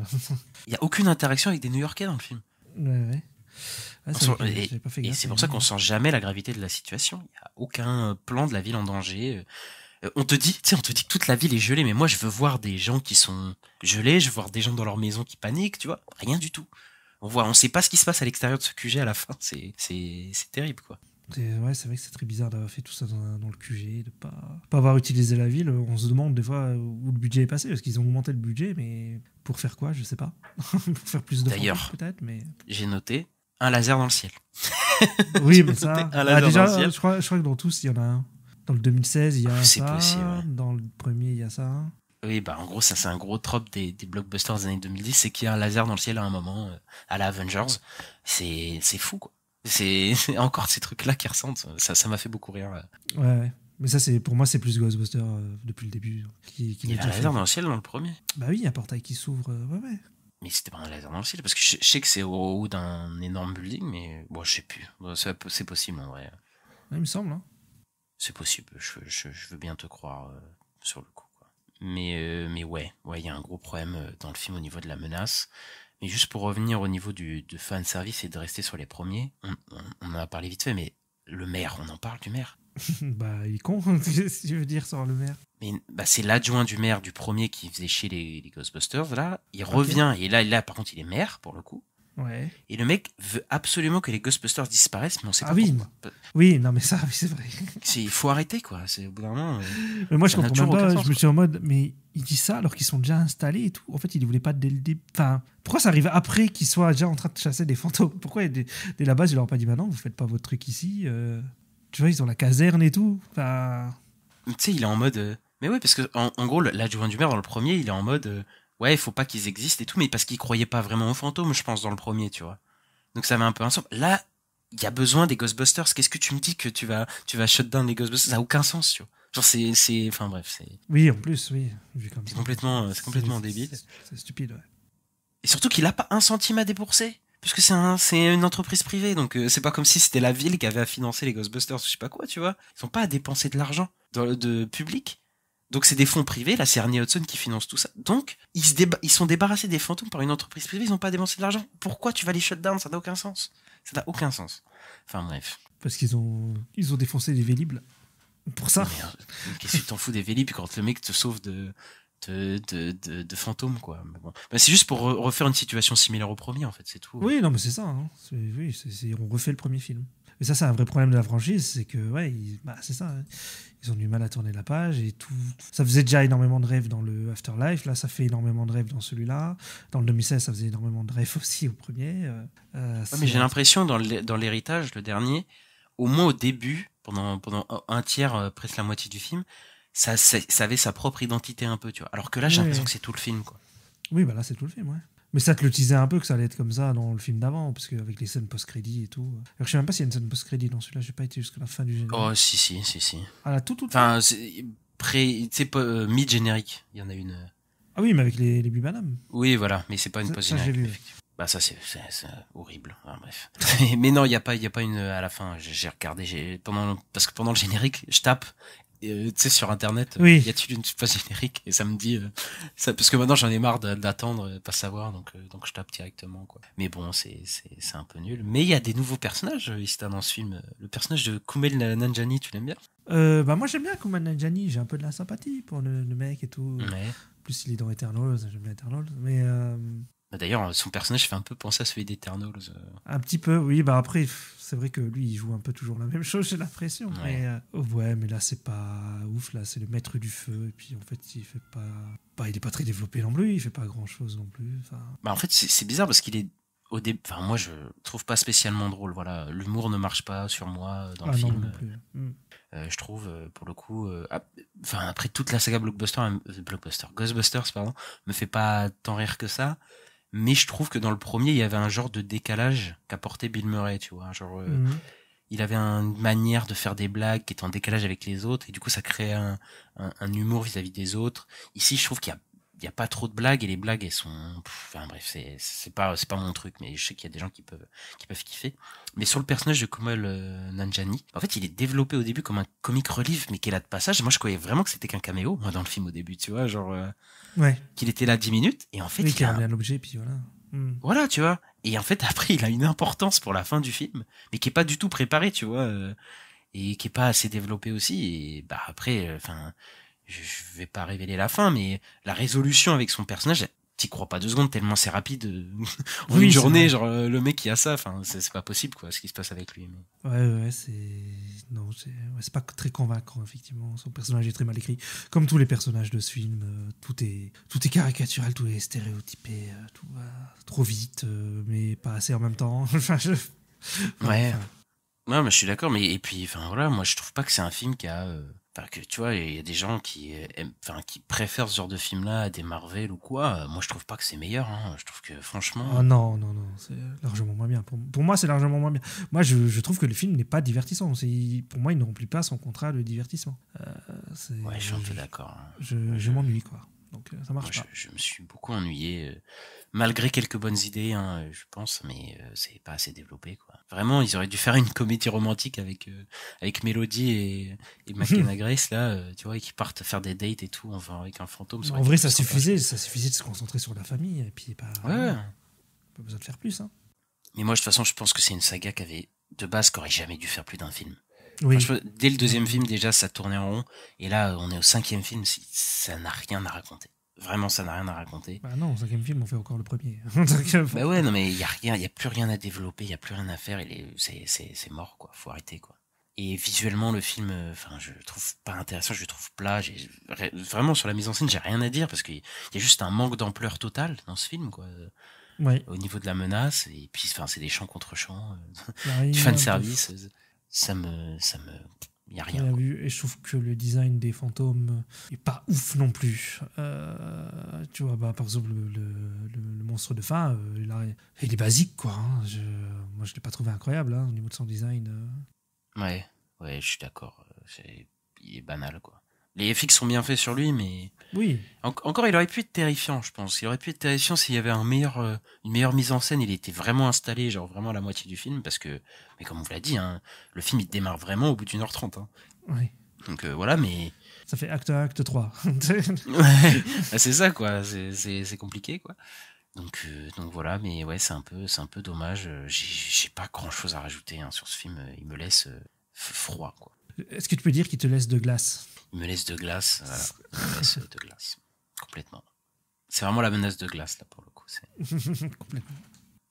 Il y a aucune interaction avec des New-Yorkais dans le film. Ouais. Ouais, c'est vrai que j'avais pas fait Et gaffe, c'est pour mais ça bon. qu'on sent jamais la gravité de la situation. Il n'y a aucun plan de la ville en danger. On te dit que toute la ville est gelée, mais moi je veux voir des gens qui sont gelés, je veux voir des gens dans leur maison qui paniquent, tu vois. Rien du tout. On sait pas ce qui se passe à l'extérieur de ce QG à la fin. C'est terrible, quoi. Ouais, c'est vrai que c'est très bizarre d'avoir fait tout ça dans le QG, de pas avoir utilisé la ville. On se demande des fois où le budget est passé, parce qu'ils ont augmenté le budget, mais pour faire quoi, je sais pas. Pour faire plus de D'ailleurs, fantômes, peut-être, mais... J'ai noté un laser dans le ciel. Oui, mais ça... Un laser déjà, dans le ciel. je crois que dans tous, il y en a un. Dans le 2016, il y a C'est ça. possible, ouais. Dans le premier, il y a ça. Oui, bah en gros, ça c'est un gros trope des blockbusters des années 2010, c'est qu'il y a un laser dans le ciel à un moment, à la Avengers. C'est fou, quoi. C'est encore ces trucs-là qui ressentent. Ça m'a fait beaucoup rire. Là. Ouais. Mais ça, pour moi, c'est plus Ghostbusters depuis le début. Qui Il y a un laser dans le ciel dans le premier. Bah oui, il y a un portail qui s'ouvre. Ouais. Mais c'était pas un laser dans le ciel, parce que je sais que c'est au haut d'un énorme building, mais bon, je sais plus. Bon, c'est possible en vrai. Ouais, il me semble. Hein. C'est possible, je veux bien te croire sur le coup. Quoi. Mais ouais, il y a un gros problème dans le film au niveau de la menace. Mais juste pour revenir au niveau de fan service et de rester sur les premiers, on en a parlé vite fait, mais le maire, on en parle du maire. Bah, il est con, si tu veux dire, sans le maire. Mais bah, c'est l'adjoint du maire du premier qui faisait chier les Ghostbusters, là. Il revient, et là, par contre, il est maire, pour le coup. Ouais. Et le mec veut absolument que les Ghostbusters disparaissent, mais on sait pas oui. pourquoi. Oui, non, mais ça, oui, c'est vrai. Il faut arrêter, quoi. C'est au bout d'un moment. Mais moi, je ça n'a comprends toujours même aucun pas. sens, Je me suis en mode, mais il dit ça alors qu'ils sont déjà installés et tout. En fait, il ne voulait pas dès le début. Enfin, pourquoi ça arrive après qu'ils soient déjà en train de chasser des fantômes? Pourquoi dès la base, il leur a pas dit, bah non, vous faites pas votre truc ici. Tu vois, ils ont la caserne et tout. Enfin... Tu sais, il est en mode. Mais ouais, parce que en gros, l'adjoint du maire dans le premier, il est en mode. Ouais, il faut pas qu'ils existent et tout, mais parce qu'il croyait pas vraiment aux fantômes, je pense, dans le premier, tu vois. Donc ça met un peu un sens. Là, il y a besoin des Ghostbusters. Qu'est-ce que tu me dis que tu vas shut down les Ghostbusters? Ça n'a aucun sens, tu vois. Genre enfin bref, Oui, en plus, oui. Vu comme c'est ça. complètement débile. C'est stupide, ouais. Et surtout qu'il a pas un centime à débourser. Puisque c'est une entreprise privée, donc c'est pas comme si c'était la ville qui avait à financer les Ghostbusters, je sais pas quoi, tu vois. Ils ont pas à dépenser de l'argent de public. Donc c'est des fonds privés, là c'est Ernie Hudson qui finance tout ça. Donc ils sont débarrassés des fantômes par une entreprise privée, ils ont pas dépensé de l'argent. Pourquoi tu vas les shut down? Ça n'a aucun sens. Ça n'a aucun sens. Enfin bref. Parce qu'ils ont défoncé les Vélib, pour ça. Merde. Qu'est-ce que tu t'en fous des Vélib quand le mec te sauve de fantômes, quoi. Mais bon. Bah, c'est juste pour refaire une situation similaire au premier, en fait, c'est tout. Oui, non, mais c'est ça. Hein. On refait le premier film. Et ça, c'est un vrai problème de la franchise, c'est que, ouais, c'est ça. Hein. Ils ont du mal à tourner la page et tout. Ça faisait déjà énormément de rêves dans le Afterlife. Là, ça fait énormément de rêves dans celui-là. Dans le 2016, ça faisait énormément de rêves aussi au premier. Mais j'ai l'impression, dans l'héritage, le dernier, au moins au début, pendant un tiers, presque la moitié du film, ça avait sa propre identité un peu, tu vois. Alors que là, j'ai l'impression que c'est tout le film, quoi. Oui, bah là, c'est tout le film, ouais. Mais ça te le teasait un peu que ça allait être comme ça dans le film d'avant, parce qu'avec les scènes post-crédit et tout. Alors, je sais même pas s'il y a une scène post-crédit dans celui-là, j'ai pas été jusqu'à la fin du générique. Oh, si. Ah, là, tout. Enfin, mid-générique, il y en a une. Ah oui, mais avec les Bibanam. Oui, voilà, mais c'est pas une post-générique. Ça, j'ai vu. Bah, ça, c'est horrible. Enfin, bref. Mais non, il y a pas une, à la fin, j'ai regardé, parce que pendant le générique, je tape, tu sais, sur internet, oui. Y a-t-il une phase générique? Et ça me dit, ça, parce que maintenant j'en ai marre d'attendre, pas savoir, donc je tape directement, quoi. Mais bon, c'est un peu nul. Mais il y a des nouveaux personnages, Ista, dans ce film. Le personnage de Kumail Nanjiani, tu l'aimes bien? Bah moi j'aime bien Kumail Nanjiani, j'ai un peu de la sympathie pour le mec et tout. Ouais. En plus il est dans Eternals, j'aime bien Eternals. Mais d'ailleurs, son personnage fait un peu penser à celui d'Eternals. Un petit peu, oui. Bah après, c'est vrai que lui, il joue un peu toujours la même chose, j'ai l'impression. Ouais. Mais là, c'est pas ouf. Là, c'est le maître du feu. Et puis, en fait, il fait pas... il est pas très développé non plus. Il fait pas grand-chose non plus. Enfin... Bah, en fait, c'est bizarre parce qu'il est au début... Enfin, moi, je trouve pas spécialement drôle. Voilà, l'humour ne marche pas sur moi dans le film. Non plus. Je trouve, pour le coup... Enfin, après toute la saga Ghostbusters, pardon, me fait pas tant rire que ça. Mais je trouve que dans le premier, il y avait un genre de décalage qu'apportait Bill Murray, tu vois. Genre, il avait une manière de faire des blagues qui était en décalage avec les autres, et du coup, ça créait un humour vis-à-vis des autres. Ici, je trouve qu'il y a pas trop de blagues, et les blagues, elles sont... Enfin bref, c'est pas mon truc, mais je sais qu'il y a des gens qui peuvent kiffer. Mais sur le personnage de Kumail Nanjiani, en fait, il est développé au début comme un comic relief, mais qui est là de passage. Moi, je croyais vraiment que c'était qu'un caméo, moi, dans le film au début, tu vois, genre... qu'il était là 10 minutes, et en fait... Oui, il a un objet, puis voilà. Voilà, tu vois. Et en fait, après, il a une importance pour la fin du film, mais qui est pas du tout préparée, tu vois, et qui est pas assez développée aussi. Et bah après, enfin, je vais pas révéler la fin, mais la résolution avec son personnage, t'y crois pas 2 secondes tellement c'est rapide. En une journée, genre le mec qui a ça, enfin, c'est pas possible, quoi, ce qui se passe avec lui. Mais... Ouais, c'est pas très convaincant, effectivement. Son personnage est très mal écrit, comme tous les personnages de ce film. Tout est caricatural, tout est stéréotypé, tout va trop vite, mais pas assez en même temps. Ouais, mais je suis d'accord. Mais et puis, enfin voilà, moi je trouve pas que c'est un film qui a Enfin, que tu vois, il y a des gens qui préfèrent ce genre de film-là à des Marvel ou quoi. Moi, je trouve pas que c'est meilleur. Hein. Je trouve que franchement. Ah non, c'est largement moins bien. Pour moi, c'est largement moins bien. Moi, je trouve que le film n'est pas divertissant. Pour moi, il ne remplit pas son contrat de divertissement. Ouais, je suis un peu d'accord. Je m'ennuie, quoi. Donc, ça marche pas. Je me suis beaucoup ennuyé, malgré quelques bonnes idées, hein, je pense, mais c'est pas assez développé, quoi. Vraiment, ils auraient dû faire une comédie romantique avec Melody et McKenna Grace, là, tu vois, et qui partent faire des dates et tout, enfin, avec un fantôme. En vrai, ça suffisait de se concentrer sur la famille, et puis ouais. Pas besoin de faire plus, hein. Mais moi, de toute façon, je pense que c'est une saga qui aurait jamais dû faire plus d'un film. Oui. Dès le 2e film, déjà, ça tournait en rond. Et là, on est au 5e film, ça n'a rien à raconter. Vraiment, ça n'a rien à raconter. Bah non, au 5e film, on fait encore le premier. Bah ouais, non, mais il y a plus rien à développer, il y a plus rien à faire. C'est mort, quoi. Faut arrêter, quoi. Et visuellement, le film, je le trouve pas intéressant, je le trouve plat. Vraiment, sur la mise en scène, j'ai rien à dire parce qu'il y a juste un manque d'ampleur totale dans ce film, quoi. Ouais. Au niveau de la menace, et puis, c'est des chants contre chants, du fanservice. Ça me y a rien. Et je trouve que le design des fantômes est pas ouf non plus. Tu vois, par exemple, le monstre de fin, il est basique, quoi. Hein. Moi, je l'ai pas trouvé incroyable, hein, au niveau de son design. Ouais, je suis d'accord. Il est banal, quoi. Les FX sont bien faits sur lui, mais Oui. encore, il aurait pu être terrifiant, je pense. Il aurait pu être terrifiant s'il y avait une meilleure mise en scène. Il était vraiment installé, genre vraiment à la moitié du film, parce que, mais comme on vous l'a dit, hein, le film il démarre vraiment au bout d'1h30. Hein. Oui. Donc voilà, mais Ça fait acte 1, acte 3. ouais, bah, c'est ça quoi. C'est compliqué quoi. Donc voilà, mais ouais, c'est un peu dommage. J'ai pas grand chose à rajouter hein, sur ce film. Il me laisse froid quoi. Est-ce que tu peux dire qu'il te laisse de glace? Il me laisse de glace, voilà. Il me laisse de glace. Complètement. C'est vraiment la menace de glace, là, pour le coup. Complètement.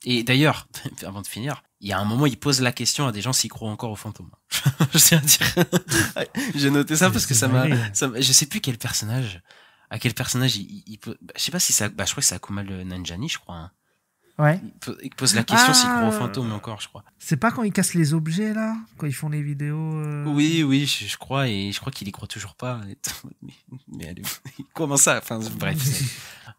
Et d'ailleurs, avant de finir, il y a un moment, il pose la question à des gens s'ils croient encore aux fantômes. Je tiens à dire. J'ai noté ça parce que ça m'a... Je sais plus à quel personnage il peut... Je sais pas si ça... je crois que c'est Akumal Nanjiani, je crois. Hein. Ouais. Il pose la question s'il croit aux fantômes encore, je crois. C'est pas quand ils cassent les objets, là? Quand ils font les vidéos Oui, je crois, et je crois qu'il y croit toujours pas. Mais allez, comment ça? Enfin, bref, c'est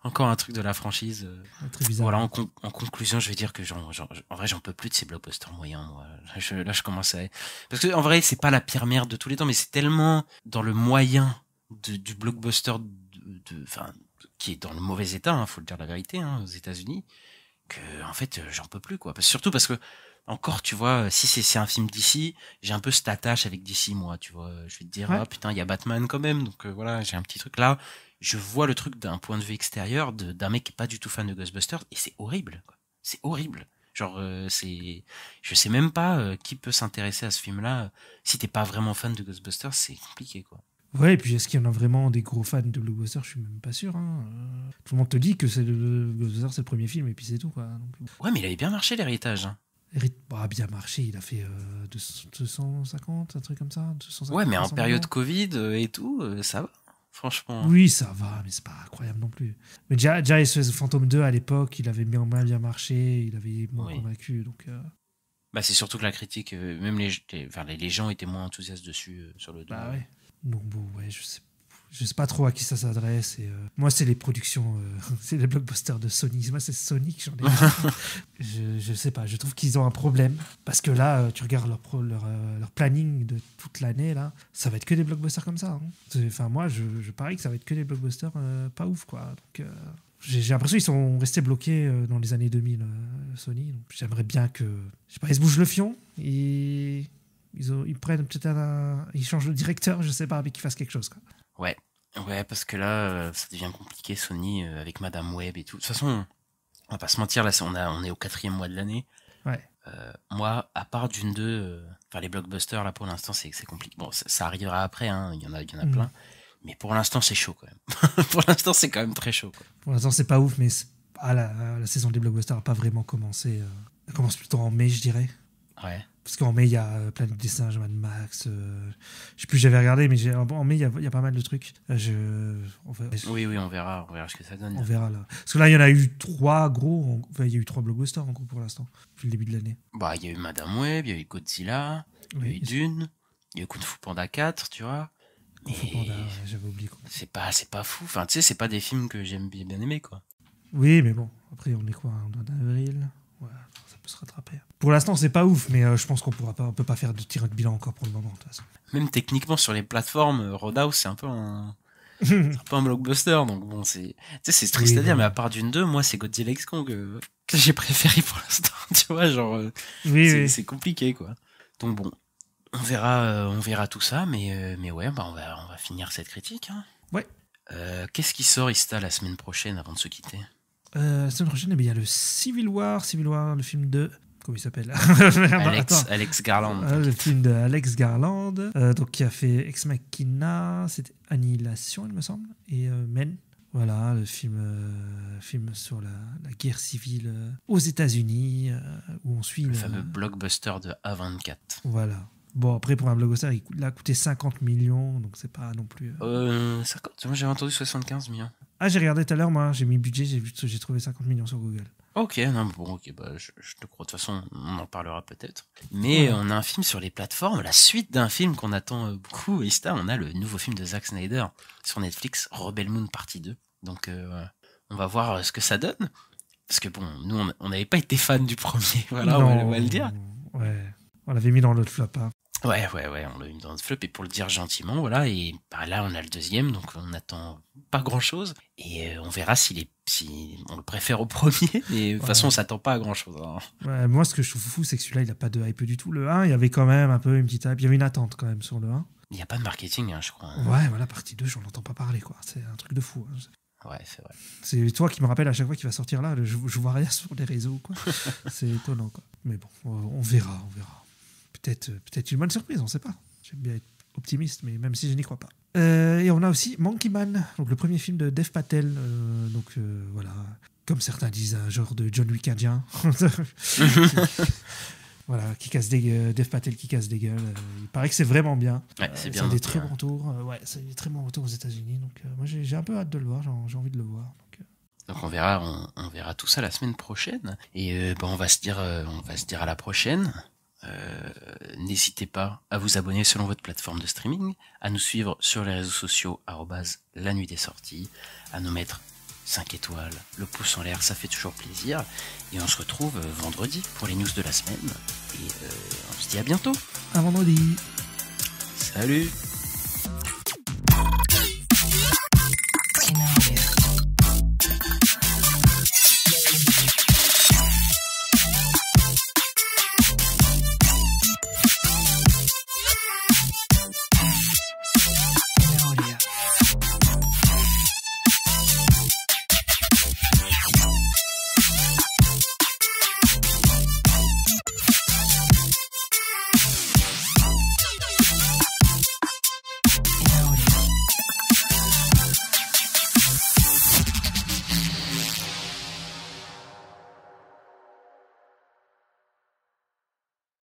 encore un truc de la franchise. Très bizarre. Voilà, en conclusion, je vais dire que en vrai, j'en peux plus de ces blockbusters moyens, moi. Là, je commence à... Parce que, en vrai, c'est pas la pire merde de tous les temps, mais c'est tellement dans le moyen du blockbuster enfin, qui est dans le mauvais état, hein, faut le dire la vérité, hein, aux États-Unis, que en fait j'en peux plus quoi. Surtout parce que encore tu vois, si c'est un film d'ici, j'ai un peu cette attache avec DC moi, tu vois, je vais te dire ah putain il y a Batman quand même, donc voilà, j'ai un petit truc là, je vois le truc d'un point de vue extérieur d'un mec qui est pas du tout fan de Ghostbusters et c'est horrible quoi. C'est horrible. Genre je sais même pas qui peut s'intéresser à ce film là si t'es pas vraiment fan de Ghostbusters, c'est compliqué quoi. Ouais, et puis est-ce qu'il y en a vraiment des gros fans de blockbusters? Je suis même pas sûr. Hein. Tout le monde te dit que c'est le Ghostbusters, c'est le premier film, et puis c'est tout. Quoi. Donc, ouais, mais il avait bien marché l'héritage. Hein. Bien marché, il a fait 250, un truc comme ça. 250, ouais, mais en période millions. Covid et tout, ça va, franchement. Oui, ça va, mais c'est pas incroyable non plus. Mais déjà SOS Phantom 2, à l'époque, il avait bien marché, il avait moins convaincu. Donc, bah, c'est surtout que la critique, même les gens étaient moins enthousiastes dessus sur le 2. Bah ouais. Donc bon, ouais, je sais pas trop à qui ça s'adresse. Et, moi, c'est les productions, c'est les blockbusters de Sony. Moi, c'est Sony que j'en ai. je sais pas, je trouve qu'ils ont un problème. Parce que là, tu regardes leur planning de toute l'année, là, ça va être que des blockbusters comme ça. Hein. Enfin, moi, je parie que ça va être que des blockbusters pas ouf, quoi. Donc, j'ai l'impression qu'ils sont restés bloqués dans les années 2000, Sony. Donc, j'aimerais bien que, je sais pas, ils se bougent le fion et... Ils prennent peut-être ils changent le directeur, je sais pas, mais qu'ils fassent quelque chose. Quoi. Ouais, parce que là, ça devient compliqué, Sony, avec Madame Web et tout. De toute façon, on va pas se mentir, là, on est au 4e mois de l'année. Ouais. Moi, à part Dune 2, les blockbusters, là, pour l'instant, c'est compliqué. Bon, ça arrivera après, hein, il y en a plein. Mais pour l'instant, c'est chaud, quand même. Pour l'instant, c'est quand même très chaud, quoi. Pour l'instant, c'est pas ouf, mais la saison des blockbusters n'a pas vraiment commencé. Elle commence plutôt en mai, je dirais. Ouais. Parce qu'en mai, il y a plein de dessins, Mad Max. Je sais plus, j'avais regardé, mais en mai, il y a pas mal de trucs. Oui, on verra ce que ça donne. On verra là. Parce que là, il y en a eu 3 gros. Enfin, il y a eu 3 blockbusters en gros pour l'instant, depuis le début de l'année. Bah, il y a eu Madame Web, il y a eu Godzilla, il y a eu Dune, il y a eu Kung Fu Panda 4, tu vois. Kung Fu Panda, j'avais oublié. C'est pas fou. Enfin, tu sais, c'est pas des films que j'aime bien aimer, quoi. Oui, mais bon, après, on est quoi, en avril. Ouais, ça peut se rattraper. Pour l'instant, c'est pas ouf, mais je pense qu'on peut pas faire de tir de bilan encore pour le moment, de toute façon. Même techniquement, sur les plateformes, Roadhouse, c'est un peu un blockbuster, donc bon, c'est triste à dire, mais à part Dune 2, moi, c'est Godzilla X Kong que j'ai préféré pour l'instant, tu vois, genre, c'est compliqué, quoi. Donc bon, on verra tout ça, mais ouais, bah, on va finir cette critique, hein. Ouais. Qu'est-ce qui sort, Ista, la semaine prochaine, avant de se quitter? La semaine prochaine, il y a le Civil War, le film de... Comment il s'appelle? Alex Garland. Le film de Alex Garland, donc, qui a fait Ex Machina, c'était Annihilation, il me semble, et Men. Voilà, le film sur la guerre civile aux États-Unis, où on suit... Le fameux blockbuster de A24. Voilà. Bon, après, pour un blockbuster, il a coûté 50 millions, donc c'est pas non plus... 50, moi j'avais entendu 75 millions. Ah, j'ai regardé tout à l'heure, moi, j'ai mis budget, j'ai trouvé 50 millions sur Google. Ok, non, bon, ok, bah, je te crois, de toute façon, on en parlera peut-être. Mais on a un film sur les plateformes, la suite d'un film qu'on attend beaucoup, Ista, on a le nouveau film de Zack Snyder sur Netflix, Rebel Moon partie 2. Donc, on va voir ce que ça donne. Parce que bon, nous, on n'avait pas été fans du premier, voilà, on va le dire. Ouais, on l'avait mis dans l'autre flop, hein. Ouais, on l'a eu dans notre flop, et pour le dire gentiment, voilà, et bah, là on a le deuxième, donc on attend pas grand chose, et on verra si on le préfère au premier, mais de toute façon on s'attend pas à grand chose. Hein. Ouais, moi ce que je trouve fou, c'est que celui-là il a pas de hype du tout. Le 1, il y avait quand même un peu une petite hype, il y avait une attente quand même sur le 1. Il n'y a pas de marketing, hein, je crois. Ouais, voilà, partie 2, j'en entends pas parler, quoi. C'est un truc de fou. Hein. Ouais, c'est vrai. C'est toi qui me rappelle à chaque fois qu'il va sortir là, je vois rien sur les réseaux, quoi. C'est étonnant, quoi. Mais bon, on verra. Peut-être une bonne surprise, on sait pas. J'aime bien être optimiste, mais même si je n'y crois pas. Et on a aussi Monkey Man, donc le premier film de Dev Patel. Voilà, comme certains disent, un genre de John Wick indien. Voilà, Dev Patel qui casse des gueules. Il paraît que c'est vraiment bien. Ouais, c'est bien. C'est des très bons retours. C'est des très bons retours aux États-Unis. Donc moi j'ai un peu hâte de le voir. J'ai envie de le voir. Donc on verra tout ça la semaine prochaine. Et on va se dire à la prochaine. N'hésitez pas à vous abonner selon votre plateforme de streaming, à nous suivre sur les réseaux sociaux @la nuit des sorties, à nous mettre 5 étoiles, le pouce en l'air, ça fait toujours plaisir. Et on se retrouve vendredi pour les news de la semaine. Et on se dit à bientôt. À vendredi. Salut.